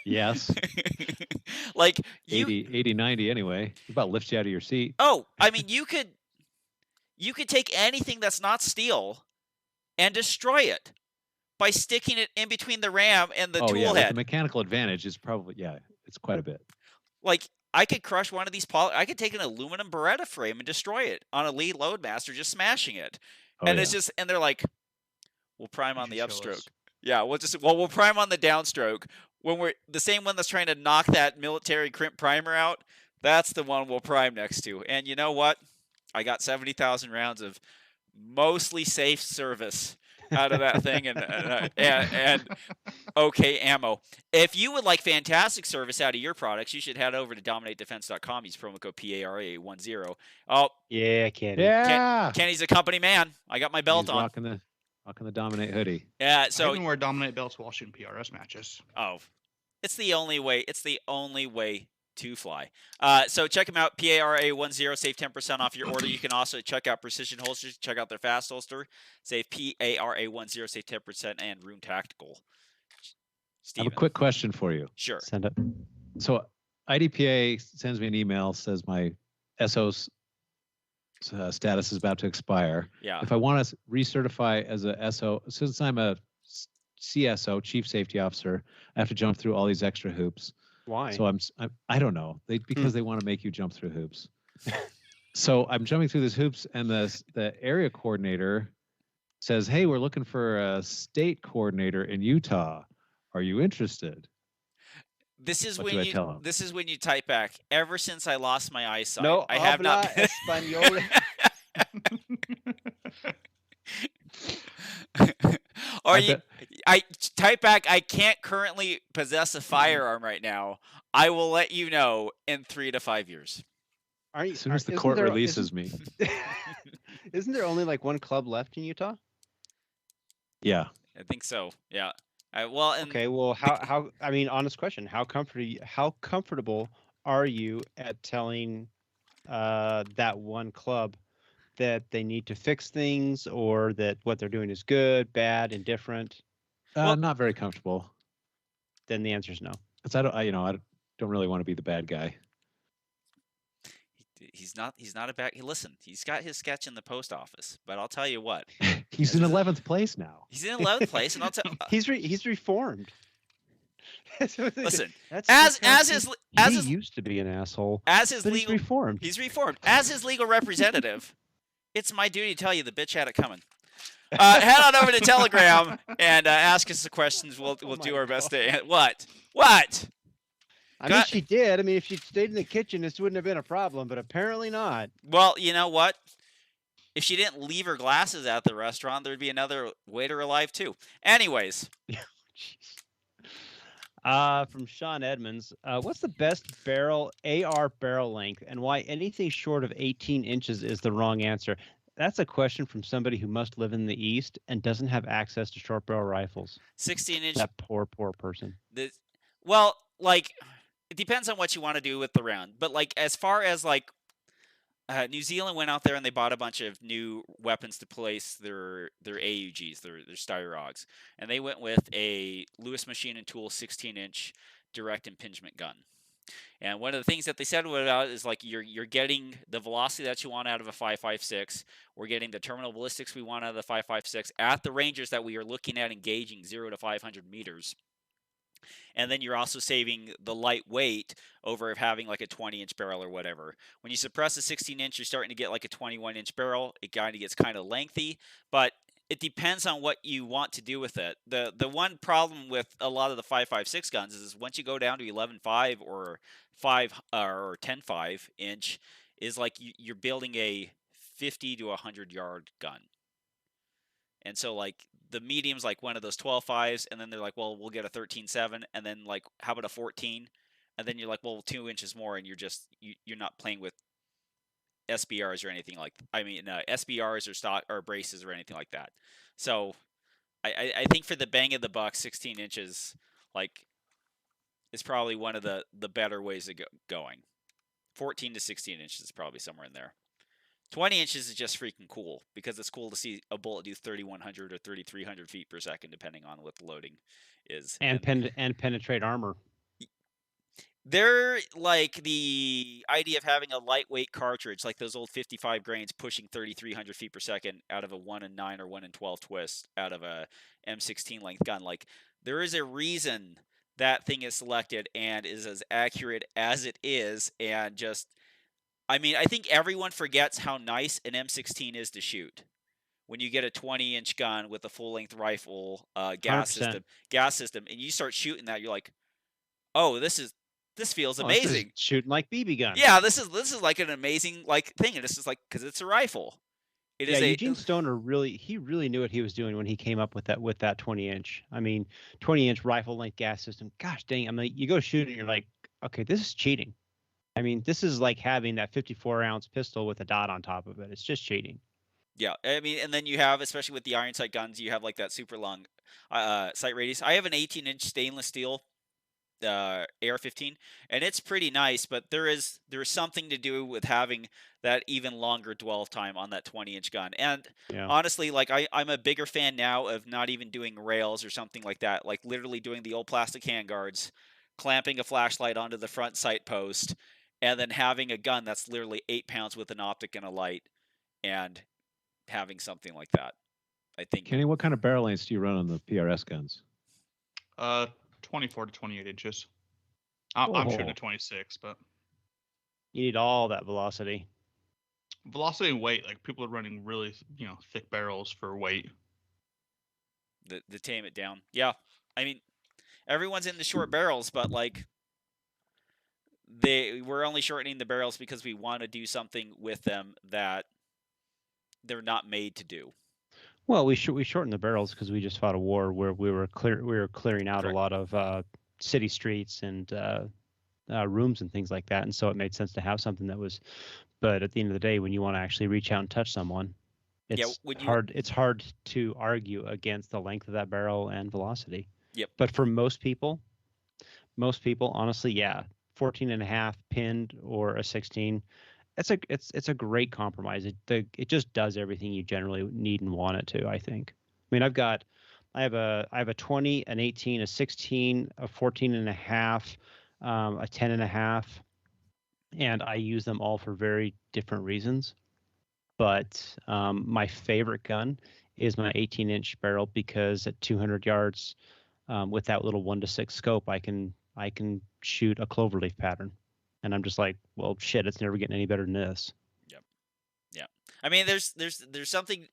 Yes. Like 80, 90 anyway. It about lifts you out of your seat. Oh, I mean, you could take anything that's not steel and destroy it by sticking it in between the ram and the tool head. The mechanical advantage is probably, it's quite a bit. Like, I could crush one of these I could take an aluminum Beretta frame and destroy it on a Lee Loadmaster, just smashing it. It's just, and they're like, we'll prime on the upstroke. Yeah, we'll prime on the downstroke. When we're the same one that's trying to knock that military crimp primer out, that's the one we'll prime next to. And you know what? I got 70,000 rounds of mostly safe service out of that thing and okay ammo. If you would like fantastic service out of your products, you should head over to DominateDefense.com. Use promo code PARA10. Oh, yeah, Kenny. Yeah, Kenny's a company man. I got my belt on. Rocking the Dominate hoodie. Yeah, so I even wear Dominate belts while shooting PRS matches. Oh, it's the only way. It's the only way to fly. So check them out. PARA10. Save 10% off your order. You can also check out Precision Holsters. Check out their fast holster. Save PARA10. Save 10% and Rune Tactical. Steven. I have a quick question for you. Sure. Send it. So IDPA sends me an email, says my SO's status is about to expire. Yeah. If I want to recertify as a SO, since I'm a CSO, Chief Safety Officer, I have to jump through all these extra hoops. Why? So I don't know. Because they want to make you jump through hoops. So I'm jumping through these hoops, and the area coordinator says, "Hey, we're looking for a state coordinator in Utah. Are you interested?" This is what when you type back. Ever since I lost my eyesight, no, I have not. Español. I type back. I can't currently possess a firearm right now. I will let you know in 3 to 5 years. As soon as the court releases me. Isn't there only like one club left in Utah? Yeah, I think so. Yeah. Okay. Well, how? I mean, honest question. How comfortable are you at telling that one club that they need to fix things, or that what they're doing is good, bad, indifferent? Not very comfortable. Then the answer is no. Because I don't really want to be the bad guy. He's not a bad. Listen, he's got his sketch in the post office, but I'll tell you what. He's in 11th place now. He's in 11th place, and I'll tell. He's reformed. Listen, he used to be an asshole. He's reformed. He's reformed. As his legal representative, it's my duty to tell you the bitch had it coming. Head on over to Telegram and ask us the questions. We'll do our best to. What? I mean, she did. I mean, if she'd stayed in the kitchen, this wouldn't have been a problem, but apparently not. Well, you know what? If she didn't leave her glasses at the restaurant, there'd be another waiter alive too. Anyways. From Sean Edmonds, what's the best AR barrel length, and why anything short of 18 inches is the wrong answer? That's a question from somebody who must live in the East and doesn't have access to short barrel rifles. 16-inch. That poor person. Well, like, it depends on what you want to do with the round. But like, as far as like, New Zealand went out there and they bought a bunch of new weapons to place their AUGs, their Styrogs, and they went with a Lewis Machine and Tool 16-inch direct impingement gun. And one of the things that they said about it is like you're getting the velocity that you want out of a 5.56. We're getting the terminal ballistics we want out of the 5.56 at the ranges that we are looking at engaging 0 to 500 meters. And then you're also saving the lightweight over having like a 20-inch barrel or whatever. When you suppress a 16-inch, you're starting to get like a 21-inch barrel. It kind of gets kind of lengthy, but it depends on what you want to do with it. The one problem with a lot of the 5.56 guns is once you go down to 11.5 or 5 or 10.5 inch, is like you're building a 50 to 100 yard gun. And so like the medium's like one of those 12.5s, and then they're like, well, we'll get a 13.7, and then like, how about a 14? And then you're like, well, 2 inches more, and you're not playing with SBRs or anything like, SBRs or stock or braces or anything like that. So I think for the bang of the buck, 16 inches like is probably one of the better ways of going. 14 to 16 inches is probably somewhere in there. 20 inches is just freaking cool because it's cool to see a bullet do 3,100 or 3,300 feet per second, depending on what the loading is. And penetrate armor. They're like the idea of having a lightweight cartridge, like those old 55 grains pushing 3,300 feet per second out of a 1 in 9 or 1 in 12 twist out of a M16 length gun. Like there is a reason that thing is selected and is as accurate as it is, and just, I think everyone forgets how nice an M16 is to shoot. When you get a 20-inch gun with a full-length rifle, gas system, and you start shooting that, you're like, oh, this feels amazing. This is shooting like BB gun. Yeah, this is like an amazing like thing, and this is like because it's a rifle. Eugene Stoner really knew what he was doing when he came up with that 20-inch. 20-inch rifle length gas system. Gosh dang! You go shoot it, and you're like, okay, this is cheating. This is like having that 54-ounce pistol with a dot on top of it. It's just cheating. Yeah, and then you have, especially with the iron sight guns, you have like that super long sight radius. I have an 18-inch stainless steel AR-15, and it's pretty nice, but there's something to do with having that even longer dwell time on that 20-inch gun. And honestly, like I'm a bigger fan now of not even doing rails or something like that, like literally doing the old plastic handguards, clamping a flashlight onto the front sight post, and then having a gun that's literally 8 pounds with an optic and a light, and having something like that. I think. Kenny, what kind of barrel lengths do you run on the PRS guns? 24 to 28 inches. I'm shooting at 26, but you need all that velocity. Velocity and weight. Like people are running really, thick barrels for weight. To tame it down. Yeah, everyone's in the short barrels, but like we're only shortening the barrels because we want to do something with them that they're not made to do. Well, we shortened the barrels because we just fought a war where we were clearing out Correct. a lot of city streets and rooms and things like that, and so it made sense to have something that was. But at the end of the day, when you want to actually reach out and touch someone, it's hard. It's hard to argue against the length of that barrel and velocity. Yep. But for most people, honestly, 14.5 pinned or a 16. It's a great compromise. It just does everything you generally need and want it to, I think. I have a 20, an 18, a 16, a 14.5, a 10.5, and I use them all for very different reasons. But my favorite gun is my 18-inch barrel because at 200 yards, with that little 1:6 scope, I can shoot a cloverleaf pattern. And I'm just like, well, shit, it's never getting any better than this. Yep. Yeah. There's something.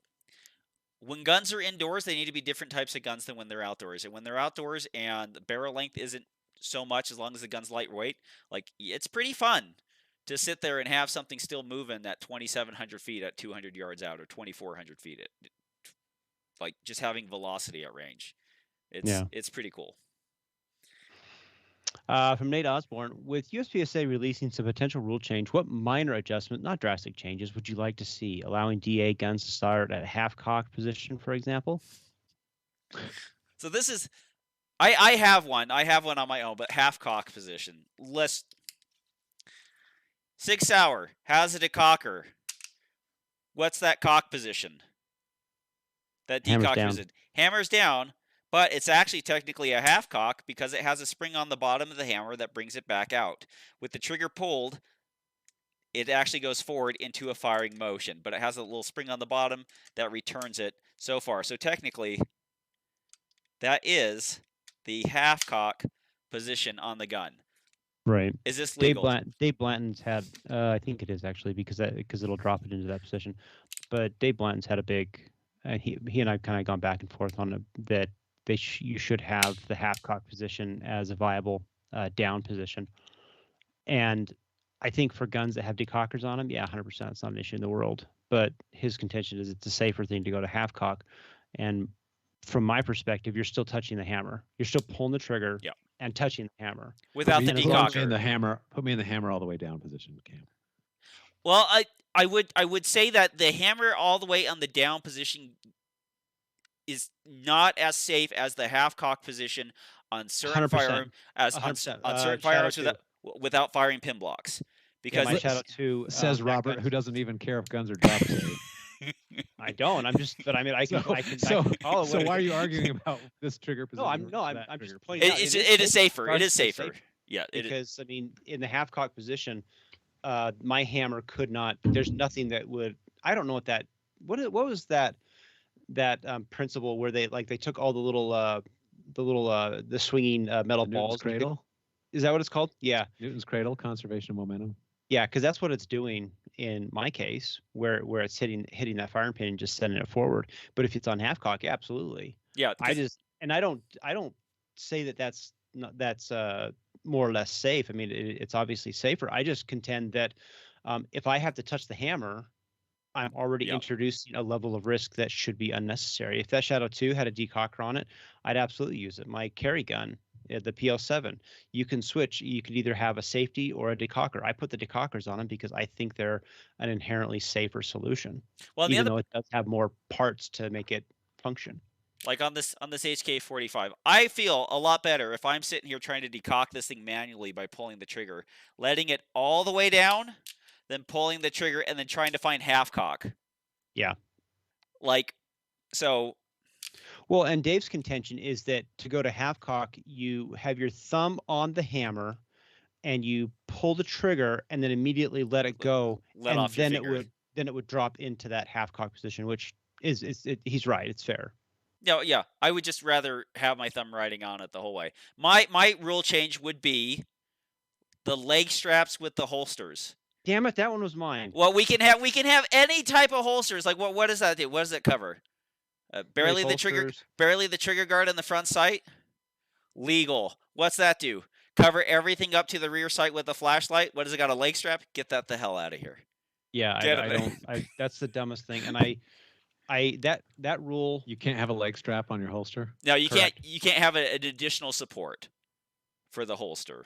When guns are indoors, they need to be different types of guns than when they're outdoors. And when they're outdoors and the barrel length isn't so much, as long as the gun's lightweight, like it's pretty fun to sit there and have something still moving at 2,700 feet at 200 yards out or 2,400 feet at, like just having velocity at range. It's pretty cool. From Nate Osborne, with USPSA releasing some potential rule change, what minor adjustment, not drastic changes, would you like to see? Allowing DA guns to start at half-cocked position, for example? So this is, I have one. I have one on my own, but half-cock position. Sig Sauer has a decocker. What's that cock position? That Hammers decock down. position. Hammers down, but it's actually technically a half cock because it has a spring on the bottom of the hammer that brings it back out. With the trigger pulled, it actually goes forward into a firing motion, but it has a little spring on the bottom that returns it so far. So technically, that is the half cock position on the gun. Right. Is this legal? Dave Blanton's had, I think it is actually, because it'll drop it into that position. But Dave Blanton's had a big, he and I've kind of gone back and forth on that you should have the half cock position as a viable down position. And I think for guns that have decockers on them, yeah, 100%, it's not an issue in the world. But his contention is it's a safer thing to go to half cock. And from my perspective, you're still touching the hammer. You're still pulling the trigger and touching the hammer. Without the decocker. Put me in the hammer all the way down position, Cam. Well, I would say that the hammer all the way on the down position is not as safe as the half cock position on certain firearms on certain firearms without firing pin blocks. Because my Shadow 2 says Robert, who doesn't even care if guns are drop safe. I don't. But I mean, I can follow it. So why are you arguing about this trigger position? I'm just pointing out. It is safer. It is safer. Yeah, because I mean, in the half cock position, my hammer could not. There's nothing that would. I don't know what that. What was that principle where they took all the swinging metal balls. Cradle. Is that what it's called? Yeah. Newton's cradle, conservation of momentum. Yeah, because that's what it's doing in my case, where it's hitting that firing pin and just sending it forward. But if it's on half cock, absolutely. Yeah. I don't say that's more or less safe. I mean, it's obviously safer. I just contend that if I have to touch the hammer, I'm already introducing a level of risk that should be unnecessary. If that Shadow 2 had a decocker on it, I'd absolutely use it. My carry gun, the PL7, you can switch. You could either have a safety or a decocker. I put the decockers on them because I think they're an inherently safer solution, even though it does have more parts to make it function. Like on this HK45, I feel a lot better if I'm sitting here trying to decock this thing manually by pulling the trigger, letting it all the way down, then pulling the trigger and then trying to find half cock. Yeah. Well, and Dave's contention is that to go to half cock, you have your thumb on the hammer and you pull the trigger and then immediately let it go. And then it would drop into that half cock position, which he's right. It's fair. Yeah. I would just rather have my thumb riding on it the whole way. My rule change would be the leg straps with the holsters. Damn it, that one was mine. Well, we can have any type of holsters. Like what does that do? What does it cover? Barely the trigger guard on the front sight. Legal. What's that do? Cover everything up to the rear sight with a flashlight. What does it got? A leg strap? Get that the hell out of here. Yeah, I don't. That's the dumbest thing. And that rule. You can't have a leg strap on your holster. No, you can't. You can't have an additional support for the holster.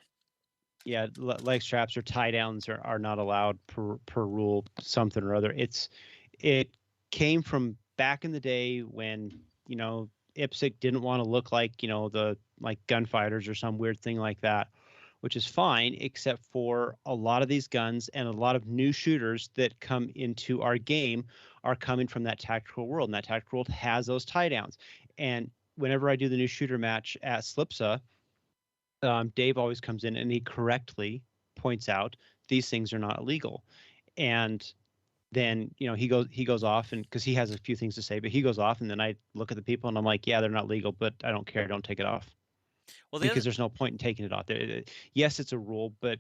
Yeah, leg straps or tie downs are not allowed per rule, something or other. It came from back in the day when, IPSC didn't want to look like, the gunfighters or some weird thing like that, which is fine, except for a lot of these guns and a lot of new shooters that come into our game are coming from that tactical world. And that tactical world has those tie downs. And whenever I do the new shooter match at SLPSA, Dave always comes in and he correctly points out these things are not illegal. And then, he goes off, and because he has a few things to say, but he goes off, and then I look at the people and I'm like, yeah, they're not legal, but I don't care. Don't take it off. Well, because there's no point in taking it off. Yes, it's a rule, but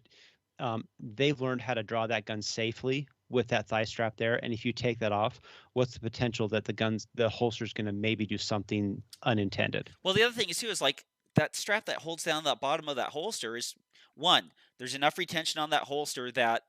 they've learned how to draw that gun safely with that thigh strap there. And if you take that off, what's the potential that the holster's going to maybe do something unintended? Well, the other thing is too is like that strap that holds down the bottom of that holster is one. There's enough retention on that holster that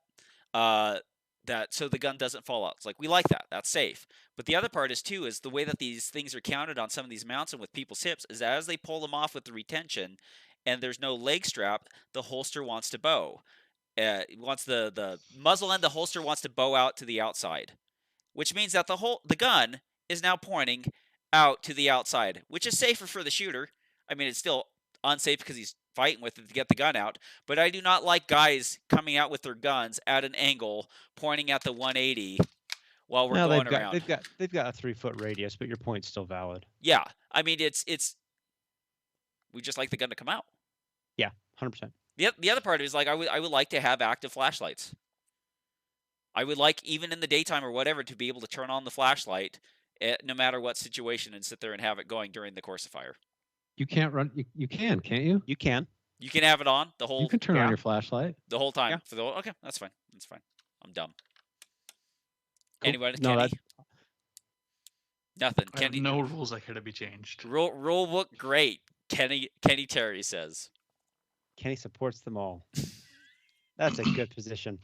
so the gun doesn't fall out. It's like we like that. That's safe. But the other part is too is the way that these things are counted on some of these mounts and with people's hips is that as they pull them off with the retention, and there's no leg strap, the holster wants to bow. Wants the muzzle end, the holster wants to bow out to the outside, which means that the gun is now pointing out to the outside, which is safer for the shooter. I mean, it's still unsafe because he's fighting with it to get the gun out, but I do not like guys coming out with their guns at an angle pointing at the 180 while we're going around. They've got a 3-foot radius, but your point's still valid. Yeah, I mean it's we just like the gun to come out. Yeah, 100%. The other part is like I would like to have active flashlights. I would like, even in the daytime or whatever, to be able to turn on the flashlight no matter what situation and sit there and have it going during the course of fire. You can't run. You can, can't you? You can. You can have it on the whole. You can turn on your flashlight the whole time. Yeah. For the okay, that's fine. That's fine. I'm dumb. Cool. Anybody? No, Kenny? Nothing. I have no rules that could be changed. Rule book, great. Kenny Terry says. Kenny supports them all. That's a good position.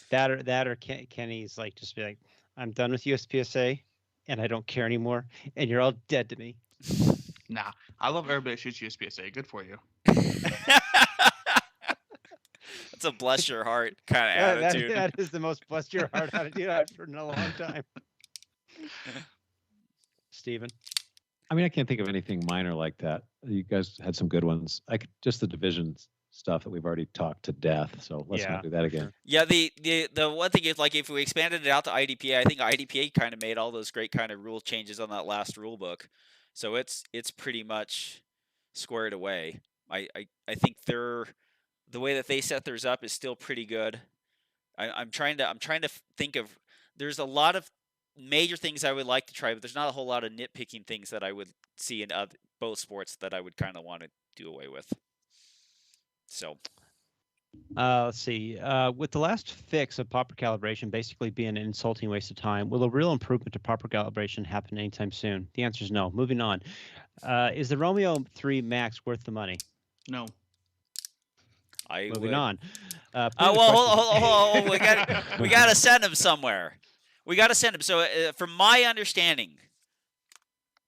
That or Kenny's like, just be like, I'm done with USPSA and I don't care anymore, and you're all dead to me. Nah, I love everybody that shoots USPSA. Good for you. That's a bless your heart kind of attitude. That is the most bless your heart attitude I've heard in a long time. Steven? I mean, I can't think of anything minor like that. You guys had some good ones. Just the divisions stuff that we've already talked to death. So let's not do that again. Yeah, the one thing is, like, if we expanded it out to IDPA, I think IDPA kind of made all those great kind of rule changes on that last rule book. So it's pretty much squared away. I think the way that they set theirs up is still pretty good. I'm trying to think of, there's a lot of major things I would like to try, but there's not a whole lot of nitpicking things that I would see in both sports that I would kind of want to do away with. So, let's see. With the last fix of proper calibration basically being an insulting waste of time, will a real improvement to proper calibration happen anytime soon? The answer is no. Moving on. Is the Romeo 3 Max worth the money? No. Moving on. Well, hold on. We got to send him somewhere. We got to send him. So, from my understanding,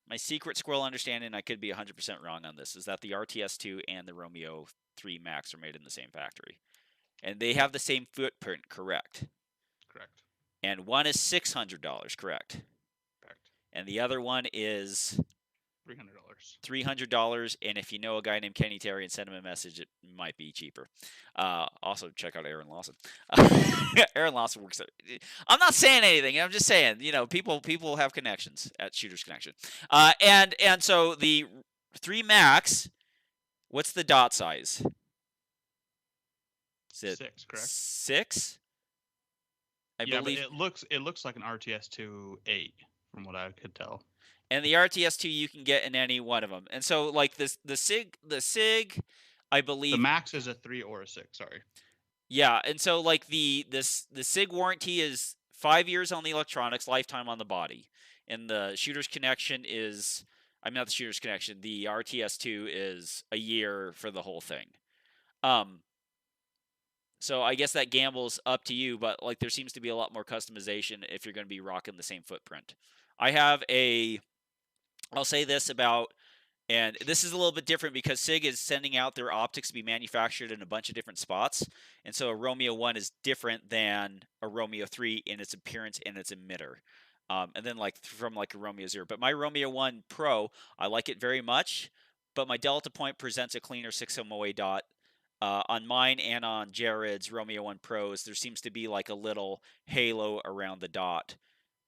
my secret squirrel understanding, I could be 100% wrong on this, is that the RTS2 and the Romeo 3 Max are made in the same factory. And they have the same footprint, correct? Correct. And one is $600, correct? Correct. And the other one is $300. $300, and if you know a guy named Kenny Terry and send him a message, it might be cheaper. Also, check out Aaron Lawson. Aaron Lawson works there. I'm not saying anything. I'm just saying, people have connections at Shooters Connection. And so the 3 Max, what's the dot size? Is it 6, correct? 6? I believe but it looks like an RTS2 8 from what I could tell. And the RTS2 you can get in any one of them. And so, like, the SIG, I believe the Max is a 3 or a 6. Sorry. Yeah, and so like the SIG warranty is 5 years on the electronics, lifetime on the body, and the Shooter's Connection is, I'm not the Shooter's Connection. The RTS2 is a year for the whole thing. So I guess that gamble's up to you, but like there seems to be a lot more customization if you're going to be rocking the same footprint. I'll say this about, and this is a little bit different because SIG is sending out their optics to be manufactured in a bunch of different spots. And so a Romeo 1 is different than a Romeo 3 in its appearance and its emitter. And then from a Romeo 0. But my Romeo 1 Pro, I like it very much, but my Delta Point presents a cleaner 6 MOA dot. On mine and on Jared's Romeo 1 Pros, there seems to be like a little halo around the dot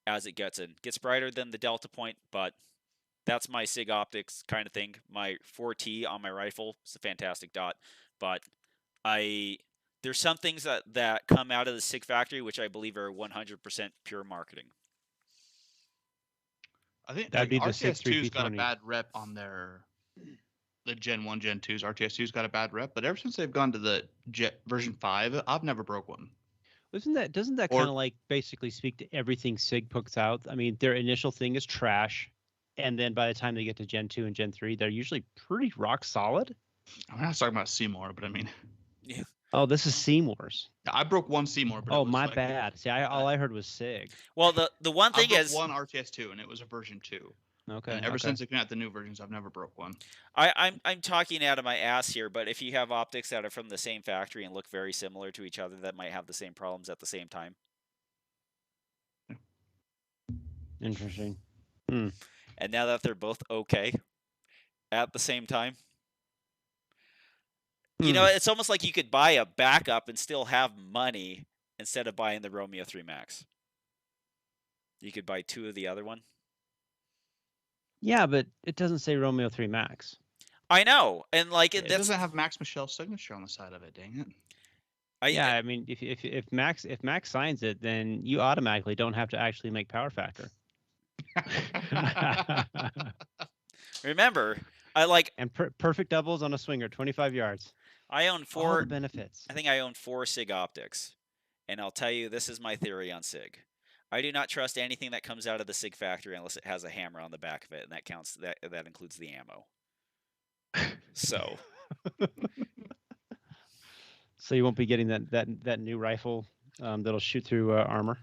as it gets in. Gets brighter than the Delta Point, but that's my SIG optics kind of thing. My 4T on my rifle is a fantastic dot, but there's some things that come out of the SIG factory which I believe are 100% pure marketing. I think that'd be RTS2's got a bad rep on the Gen 1, Gen 2's. RTS2's got a bad rep, but ever since they've gone to the version 5, I've never broke one. Doesn't that kind of like basically speak to everything SIG puts out? I mean, their initial thing is trash. And then by the time they get to Gen 2 and Gen 3, they're usually pretty rock solid. I'm not talking about Seymour, but I mean. Yeah. Oh, this is Seymour's. Yeah, I broke one Seymour. But my bad. See, all I heard was SIG. Well, the one thing is one RTS2, and it was a version 2. Okay. And ever since they came out the new versions, I've never broke one. I'm talking out of my ass here, but if you have optics that are from the same factory and look very similar to each other, that might have the same problems at the same time. Interesting. And now that they're both okay at the same time, you know, it's almost like you could buy a backup and still have money instead of buying the Romeo 3 Max. You could buy 2 of the other one. Yeah, but it doesn't say Romeo 3 Max. I know, and like It doesn't have Max Michel's signature on the side of it. Dang it. I mean, if Max signs it, then you automatically don't have to actually make power factor. Remember, I like and perfect doubles on a swinger, 25 yards. I own 4 all the benefits. I think I own 4 SIG optics, and I'll tell you, this is my theory on SIG. I do not trust anything that comes out of the SIG factory unless it has a hammer on the back of it, and that counts. That includes the ammo. So. So you won't be getting that new rifle that'll shoot through armor.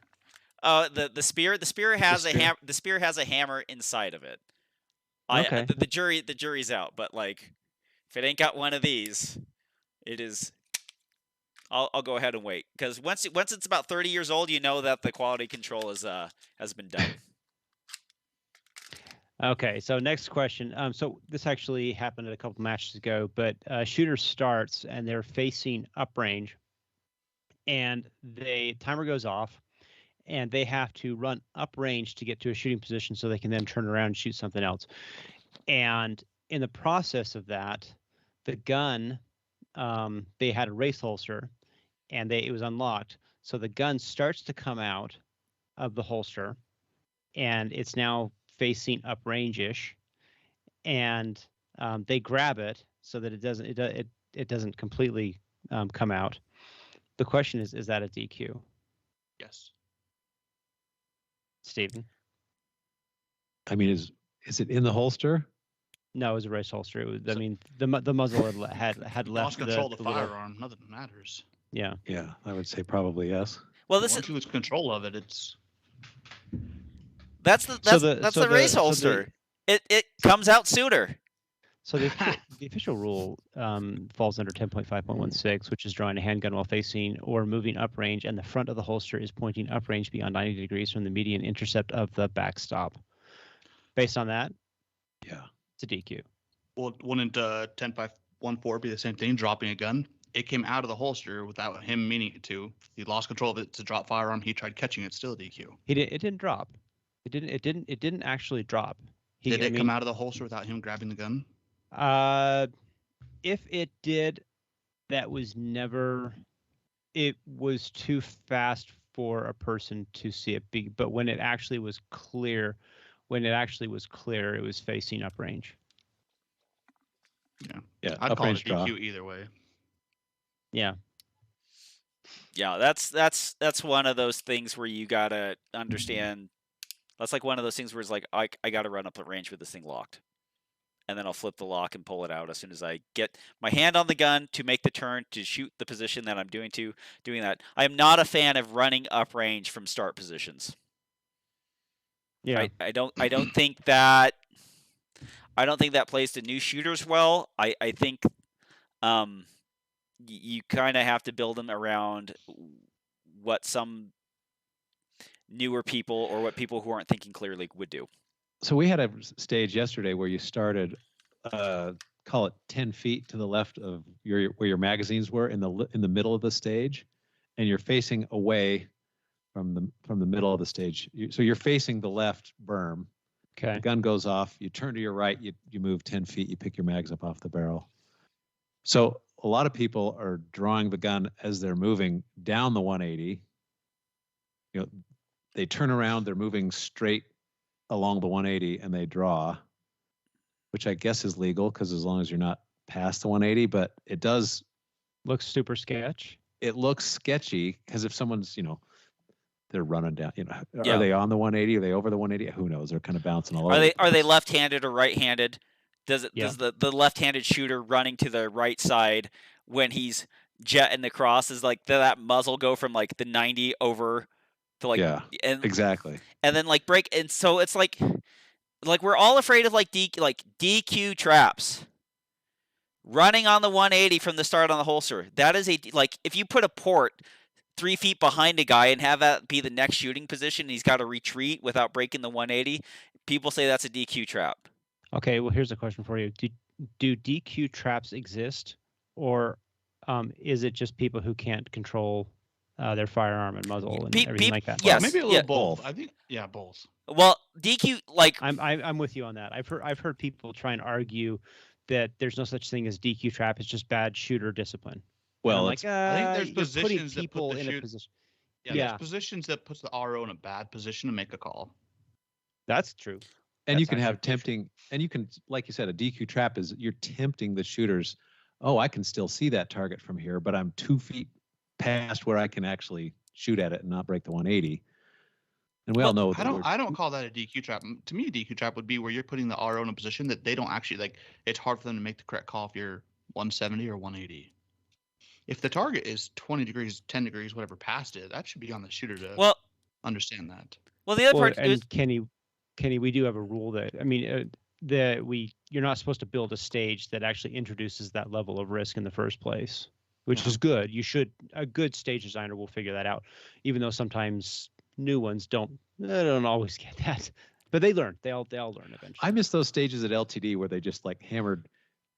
The spear has the spear has a hammer inside of it. Okay. The jury's out, but like, if it ain't got one of these, it is. I'll go ahead and wait, because once it's about 30 years old, you know that the quality control has been done. Okay, so next question. So this actually happened a couple matches ago, but shooter starts and they're facing uprange, and timer goes off, and they have to run uprange to get to a shooting position so they can then turn around and shoot something else. And in the process of that, the gun, they had a race holster, and it was unlocked. So the gun starts to come out of the holster, and it's now facing uprange-ish, and they grab it so that it doesn't completely come out. The question is that a DQ? Yes. Stephen? I mean, is it in the holster? No, it was a race holster. It was, I mean, the muzzle had left. Lost control of the little firearm. Nothing matters. Yeah. Yeah, I would say probably yes. Well, once you lose control of it, it's. That's the race holster. It comes out sooner. So the official rule falls under 10.5.16, which is drawing a handgun while facing or moving uprange, and the front of the holster is pointing uprange beyond 90 degrees from the median intercept of the backstop. Based on that, yeah, it's a DQ. Well, wouldn't 10.5.14 be the same thing? Dropping a gun. It came out of the holster without him meaning it to. He lost control of it to drop firearm. He tried catching it. Still a DQ. It didn't drop. It didn't actually drop. Did it come out of the holster without him grabbing the gun? If it did, that was never. It was too fast for a person to see it. But when it actually was clear, it was facing uprange. Yeah. I'd call it a DQ either way. Yeah. Yeah, that's one of those things where you gotta understand. That's like one of those things where it's like I gotta run up at range with this thing locked, and then I'll flip the lock and pull it out as soon as I get my hand on the gun to make the turn to shoot the position that I'm doing that. I am not a fan of running up range from start positions. Yeah, I don't think that plays to new shooters well. I think you kind of have to build them around what some newer people or what people who aren't thinking clearly would do. So we had a stage yesterday where you started, call it 10 feet to the left of where your magazines were in the middle of the stage, and you're facing away from the middle of the stage. So you're facing the left berm. Okay. The gun goes off. You turn to your right. You move 10 feet. You pick your mags up off the barrel. So a lot of people are drawing the gun as they're moving down the 180. You know, they turn around. They're moving straight along the 180 and they draw, which I guess is legal because as long as you're not past the 180, but it does look super sketch. It looks sketchy because if someone's, they're running down, Yeah. Are they on the 180? Are they over the 180? Who knows? They're kind of bouncing all over. Are they left-handed or right-handed? Does the left-handed shooter running to the right side when he's jetting across is like that muzzle go from like the 90 over to like and exactly. And then like break, and so it's like like we're all afraid of like DQ traps. Running on the 180 from the start on the holster. That is like if you put a port 3 feet behind a guy and have that be the next shooting position, and he's got to retreat without breaking the 180. People say that's a DQ trap. Okay, well here's a question for you: Do DQ traps exist, or is it just people who can't control their firearm and muzzle and everything like that? Yes, maybe a little both. I think both. Well, DQ like I'm with you on that. I've heard people try and argue that there's no such thing as DQ trap. It's just bad shooter discipline. Well, I think there's positions that people put the in a position. Yeah, there's positions that puts the RO in a bad position to make a call. That's true. And you can have tempting, and you can, like you said, a DQ trap is you're tempting the shooters. Oh, I can still see that target from here, but I'm 2 feet past where I can actually shoot at it and not break the 180. And we all know. I don't call that a DQ trap. To me, a DQ trap would be where you're putting the RO in a position that they don't actually like. It's hard for them to make the correct call if you're 170 or 180. If the target is 20 degrees, 10 degrees, whatever past it, that should be on the shooter to understand that. Well, the other part is Kenny, we do have a rule that you're not supposed to build a stage that actually introduces that level of risk in the first place, which is good. A good stage designer will figure that out, even though sometimes new ones don't always get that, but they learn. They'll learn eventually. I miss those stages at LTD where they just like hammered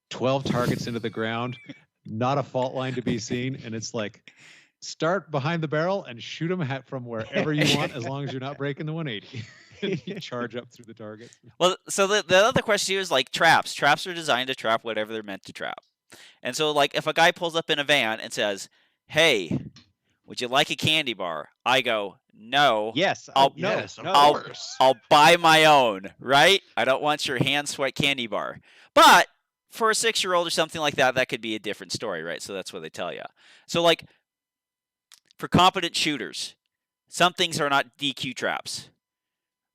12 targets into the ground, not a fault line to be seen, and it's like start behind the barrel and shoot them from wherever you want, as long as you're not breaking the 180. You charge up through the target. Well, so the other question here is like traps. Traps are designed to trap whatever they're meant to trap. And so like if a guy pulls up in a van and says, "Hey, would you like a candy bar?" I go, "No." Yes. I'll buy my own, right? I don't want your hand sweat candy bar. But for a 6-year-old or something like that, that could be a different story, right? So that's what they tell you. So like for competent shooters, some things are not DQ traps.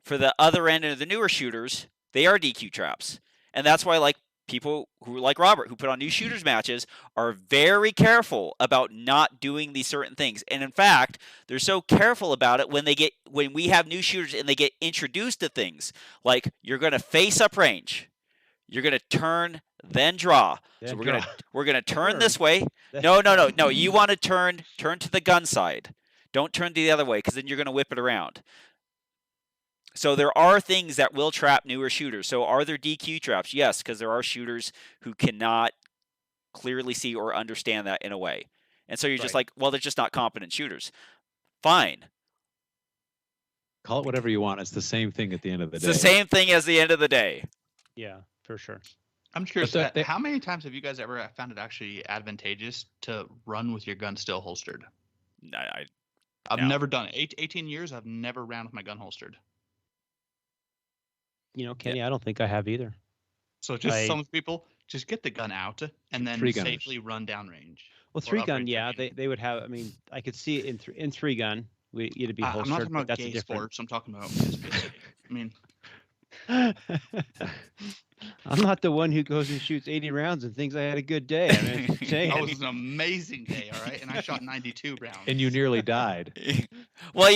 For the other end of the newer shooters, they are DQ traps. And that's why like people who like Robert, who put on new shooters matches, are very careful about not doing these certain things. And in fact, they're so careful about it when we have new shooters and they get introduced to things like you're going to face up range, you're going to turn, then draw. So we're gonna turn this way. No. You want to turn to the gun side. Don't turn the other way, because then you're going to whip it around. So there are things that will trap newer shooters. So are there DQ traps? Yes, because there are shooters who cannot clearly see or understand that in a way. And so you're just like, well, they're just not competent shooters. Fine. Call it whatever you want. It's the same thing at the end of the day. It's the same thing as the end of the day. Yeah, for sure. I'm curious, how many times have you guys ever found it actually advantageous to run with your gun still holstered? I've never done it. 18 years, I've never ran with my gun holstered. Kenny, I don't think I have either. So some people just get the gun out and then safely run downrange. Well, 3-gun, they would have. I mean, I could see it in 3-gun. It'd be holstered. I'm not talking about that's gay sports. I'm talking about USPSA. I mean, I'm not the one who goes and shoots 80 rounds and thinks I had a good day. That was an amazing day, all right? And I shot 92 rounds. And you nearly died. Well,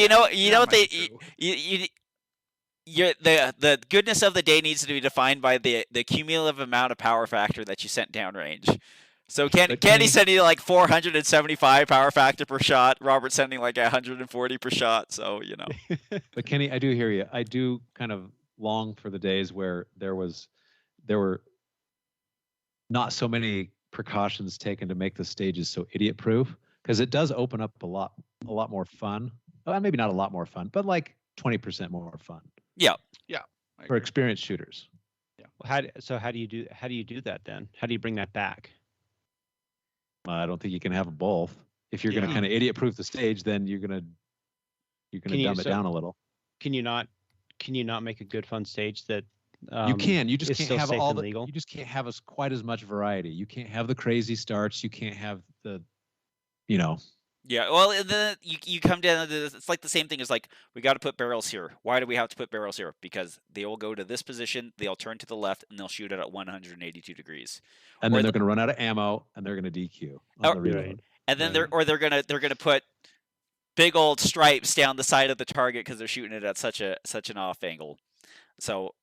the goodness of the day needs to be defined by the cumulative amount of power factor that you sent downrange. So Kenny sending like 475 power factor per shot. Robert sending like 140 per shot. So But Kenny, I do hear you. I do kind of long for the days where there were not so many precautions taken to make the stages so idiot proof, because it does open up a lot more fun. Well, maybe not a lot more fun, but like 20% more fun. Yeah. For experienced shooters. Yeah. Well, how do you do that then? How do you bring that back? I don't think you can have both. If you're going to kind of idiot proof the stage, then you're going to dumb it down a little. Can you not make a good fun stage that you can. You just can't have all the legal? You just can't have quite as much variety. You can't have the crazy starts. You can't have the Yeah, well, and then you come down to this. It's like the same thing as like, we got to put barrels here. Why do we have to put barrels here? Because they will go to this position, they'll turn to the left, and they'll shoot it at 182 degrees. And then they're going to run out of ammo, and they're going to DQ on the reload. And then they're gonna put big old stripes down the side of the target because they're shooting it at such an off angle. So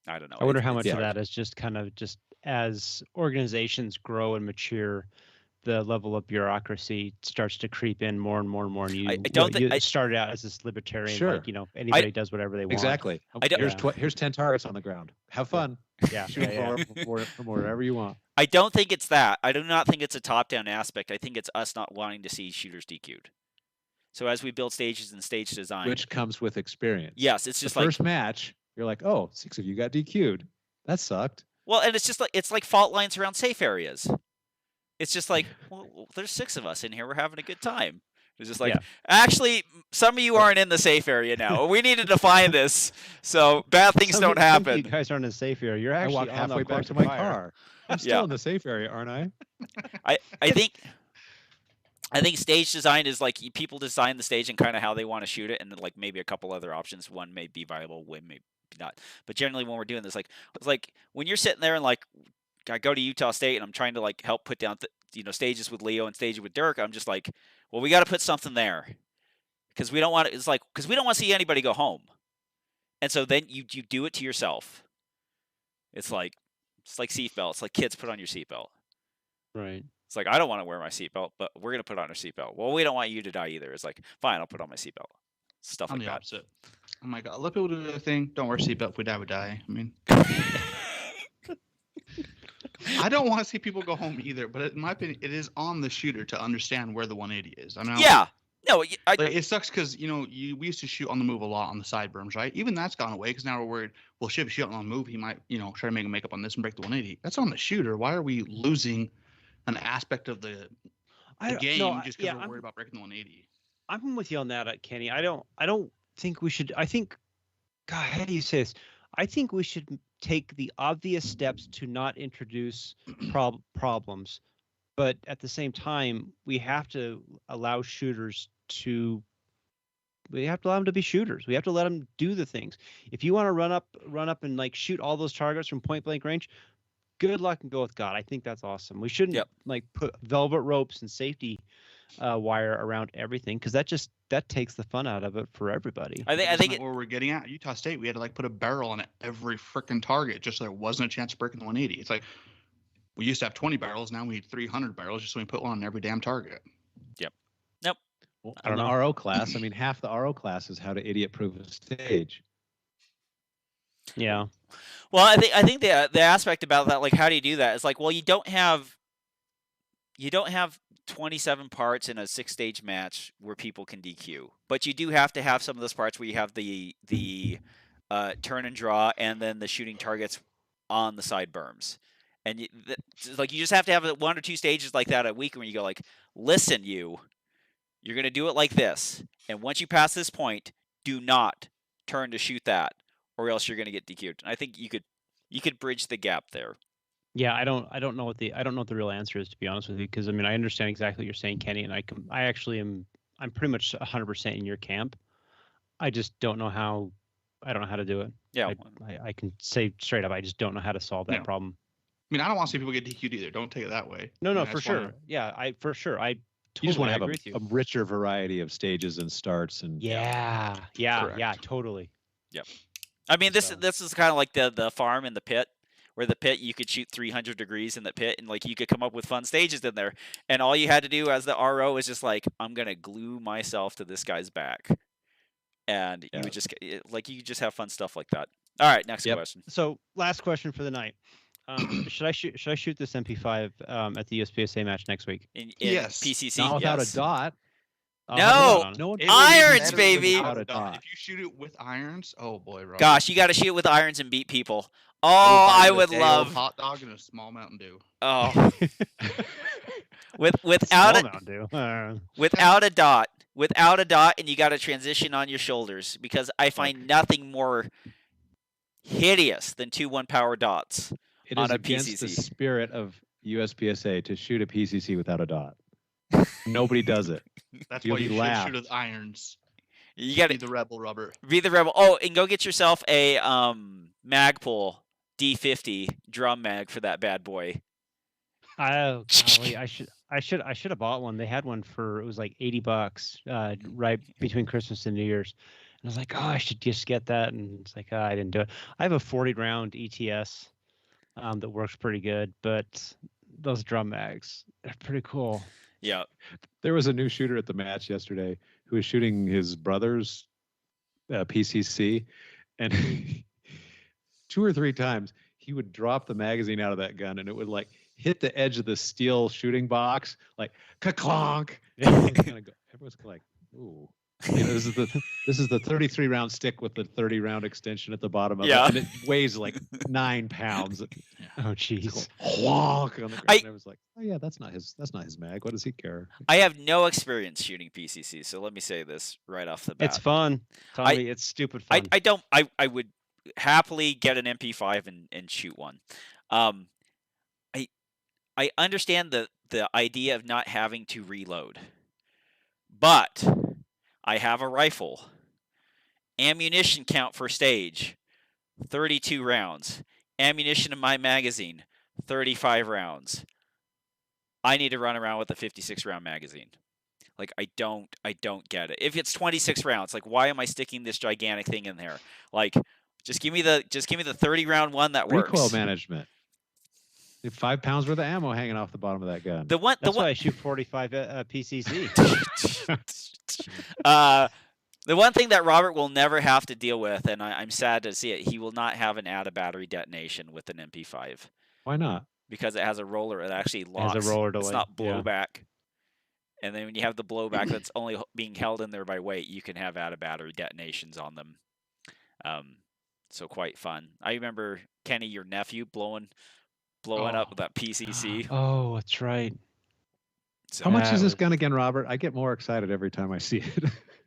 I don't know. I wonder how much of hard. that is just kind of just as organizations grow and mature, the level of bureaucracy starts to creep in more and more and more. And you, you started out as this libertarian, sure. like, anybody does whatever they want. Exactly. Here's 10 targets on the ground. Have fun. Yeah. Shoot from wherever you want. I don't think it's that. I do not think it's a top-down aspect. I think it's us not wanting to see shooters DQ'd. So as we build stages and stage design, which comes with experience. Yes, it's just the first match. You're like, oh, 6 of you got DQ'd. That sucked. Well, and it's like fault lines around safe areas. It's just like, well, there's 6 of us in here. We're having a good time. It's just like, actually, some of you aren't in the safe area now. We need to define this so bad things don't happen. Some of you guys aren't in the safe area. You're actually I walk halfway back to my car. I'm still in the safe area, aren't I? I think stage design is like people design the stage and kind of how they want to shoot it, and then like maybe a couple other options. One may be viable, one may not. But generally, when we're doing this, it's like when you're sitting there and like I go to Utah State and I'm trying to like help put down stages with Leo and stages with Dirk. I'm just like, well, we got to put something there because we don't want to. It's like because we don't want to see anybody go home, and so then you do it to yourself. It's like seatbelt. It's like kids, put on your seatbelt. Right. It's like I don't want to wear my seatbelt, but we're gonna put on our seatbelt. Well, we don't want you to die either. It's like fine, I'll put on my seatbelt. Stuff like that. I'm the opposite. Oh my god, let people do their thing. Don't wear a seatbelt. If we die, we die. I mean. I don't want to see people go home either, but in my opinion, it is on the shooter to understand where the 180 is. I mean, no, it sucks because we used to shoot on the move a lot on the side berms, right? Even that's gone away because now we're worried. Well, should we shoot on the move? He might, try to make a makeup on this and break the 180. That's on the shooter. Why are we losing an aspect of the game just because we're worried about breaking the 180? I'm with you on that, Kenny. I don't think we should. I think, God, how do you say this? I think we should take the obvious steps to not introduce problems, but at the same time, we have to allow shooters to. We have to allow them to be shooters. We have to let them do the things. If you want to run up and like shoot all those targets from point blank range, good luck and go with God. I think that's awesome. We shouldn't like put velvet ropes and safety wire around everything because that takes the fun out of it for everybody. I think where we're getting at Utah State, we had to like put a barrel on every freaking target just so there wasn't a chance of breaking the 180. It's like we used to have 20 barrels, now we need 300 barrels just so we put one on every damn target. Yep. Nope. Well, on the RO class, I mean, half the RO class is how to idiot-proof a stage. Yeah. Well, I think the aspect about that, like, how do you do that? Is like, well, you don't have 27 parts in a 6-stage match where people can DQ, but you do have to have some of those parts where you have the turn and draw, and then the shooting targets on the side berms, and you just have to have 1 or 2 stages like that a week where you go like, listen, you're gonna do it like this, and once you pass this point, do not turn to shoot that, or else you're gonna get DQ'd. And I think you could bridge the gap there. Yeah, I don't know what the real answer is, to be honest with you, because I mean I understand exactly what you're saying, Kenny, and I'm pretty much 100% in your camp. I just don't know how. I don't know how to do it. Yeah, I can say straight up, I just don't know how to solve that problem. I mean, I don't want to see people get DQ'd either. Don't take it that way. No, for sure. Yeah, for sure. I totally you just want to have a richer variety of stages and starts and yeah, totally. Yep. I mean, this is kind of like the farm in the pit. Where the pit, you could shoot 300 degrees in the pit, and like you could come up with fun stages in there. And all you had to do as the RO is just like, I'm gonna glue myself to this guy's back, and you would just you just have fun stuff like that. All right, next question. So last question for the night: should I shoot this MP5 at the USPSA match next week? In yes. PCC, not without a dot. No, irons, baby. If you shoot it with irons, oh boy, Robert. Gosh, you got to shoot it with irons and beat people. Oh, I would love hot dog and a small Mountain Dew. Oh, without a dot, and you got to transition on your shoulders because I find nothing more hideous than 2-1 power dots on a PCC. It is against the spirit of USPSA to shoot a PCC without a dot. Nobody does it. That's why you should shoot with irons. You got to be the rebel, Robert. Be the rebel. Oh, and go get yourself a Magpul D50 drum mag for that bad boy. Oh, golly, I should have bought one. They had one it was like $80 right between Christmas and New Year's. I was like, oh, I should just get that. And it's like, I didn't do it. I have a 40 round ETS that works pretty good, but those drum mags, they're pretty cool. Yeah. There was a new shooter at the match yesterday who was shooting his brother's PCC, and 2 or 3 times he would drop the magazine out of that gun, and it would like hit the edge of the steel shooting box, like ka-clonk. Everyone's like, ooh. This is the 33 round stick with the 30 round extension at the bottom of it, and it weighs like 9 pounds. Oh jeez. Wonk on the ground. I was like, oh yeah, that's not his mag. What does he care? I have no experience shooting PCC, so let me say this right off the bat. It's fun, Tommy. It's stupid fun. I would happily get an MP5 and shoot one. I understand the idea of not having to reload, but I have a rifle. Ammunition count for stage, 32 rounds. Ammunition in my magazine, 35 rounds. I need to run around with a 56 round magazine. Like I don't get it. If it's 26 rounds, like why am I sticking this gigantic thing in there? Like just give me the 30 round one that works. Recoil management. 5 pounds worth of ammo hanging off the bottom of that gun. That's why I shoot 45 PCC. The one thing that Robert will never have to deal with, and I'm sad to see it, he will not have an out-of-battery detonation with an MP5. Why not? Because it has a roller. It actually locks. It has a roller delay. It's not blowback. Yeah. And then when you have the blowback that's only being held in there by weight, you can have out-of-battery detonations on them. So quite fun. I remember, Kenny, your nephew, blowing up with that PCC. Oh, that's right. So, how much is this gun again, Robert? I get more excited every time I see it.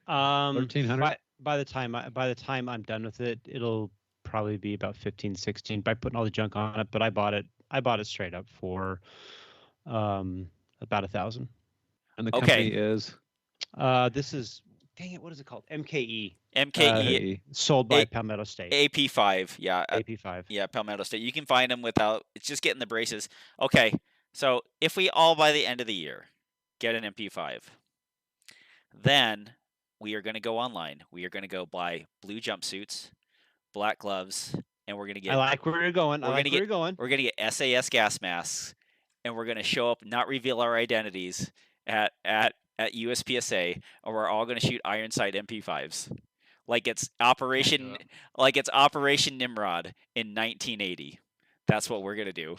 1,300. By the time I'm done with it, it'll probably be about 15, 16 by putting all the junk on it. But I bought it straight up for about 1,000. And the company is this is, dang it, what is it called? MKE. MKE. Sold by Palmetto State. AP5, yeah. AP5. Yeah, Palmetto State. You can find them without, it's just getting the braces. Okay, so if we all by the end of the year get an MP5, then we are going to go online. We are going to go buy blue jumpsuits, black gloves, and we're going to get. I like where you're going. We're going to get SAS gas masks, and we're going to show up, not reveal our identities at USPSA, and we're all going to shoot iron sight MP5s, like it's Operation Nimrod in 1980. That's what we're going to do.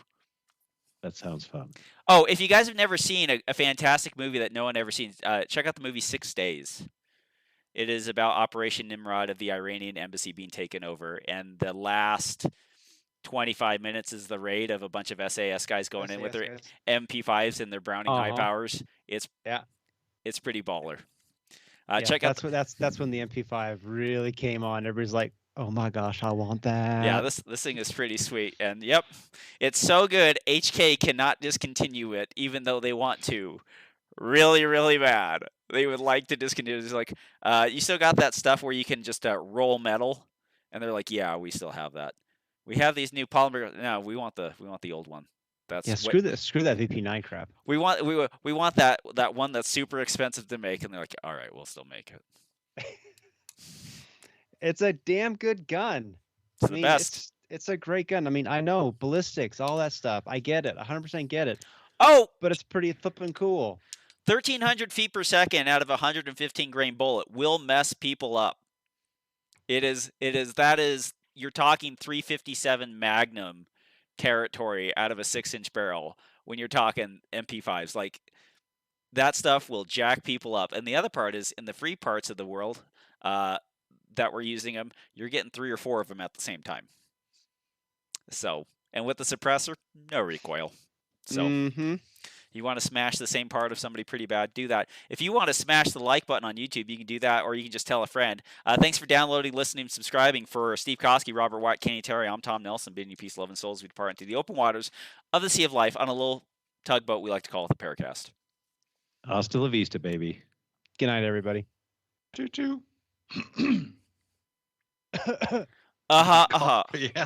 That sounds fun. Oh, if you guys have never seen a fantastic movie that no one ever seen, check out the movie 6 Days. It is about Operation Nimrod of the Iranian embassy being taken over, and the last 25 minutes is the raid of a bunch of SAS guys going in with their MP5s and their Browning high powers. It's pretty baller. Check out. That's when the MP5 really came on. Everybody's like, oh my gosh, I want that. Yeah, this thing is pretty sweet, and yep, it's so good. HK cannot discontinue it, even though they want to, really, really bad. They would like to discontinue. It's like, you still got that stuff where you can just roll metal, and they're like, yeah, we still have that. We have these new polymer. No, we want the old one. That's screw that VP9 crap. We want that one that's super expensive to make, and they're like, all right, we'll still make it. It's a damn good gun. It's the best. It's a great gun. I mean, I know ballistics, all that stuff. I get it. 100% get it. Oh, but it's pretty flippin' cool. 1,300 feet per second out of a 115 grain bullet will mess people up. That is, you're talking 357 Magnum territory out of a 6-inch barrel when you're talking MP5s. Like, that stuff will jack people up. And the other part is, in the free parts of the world that we're using them, you're getting 3 or 4 of them at the same time. So, and with the suppressor, no recoil. So, you want to smash the same part of somebody pretty bad, do that. If you want to smash the like button on YouTube, you can do that, or you can just tell a friend. Thanks for downloading, listening, subscribing. For Steve Koski, Robert White, Kenny Terry, I'm Tom Nelson, bidding you peace, love, and souls. We depart into the open waters of the Sea of Life on a little tugboat we like to call it the Paracast. Hasta la vista, baby. Good night, everybody. Choo-choo. Uh-huh. Yeah.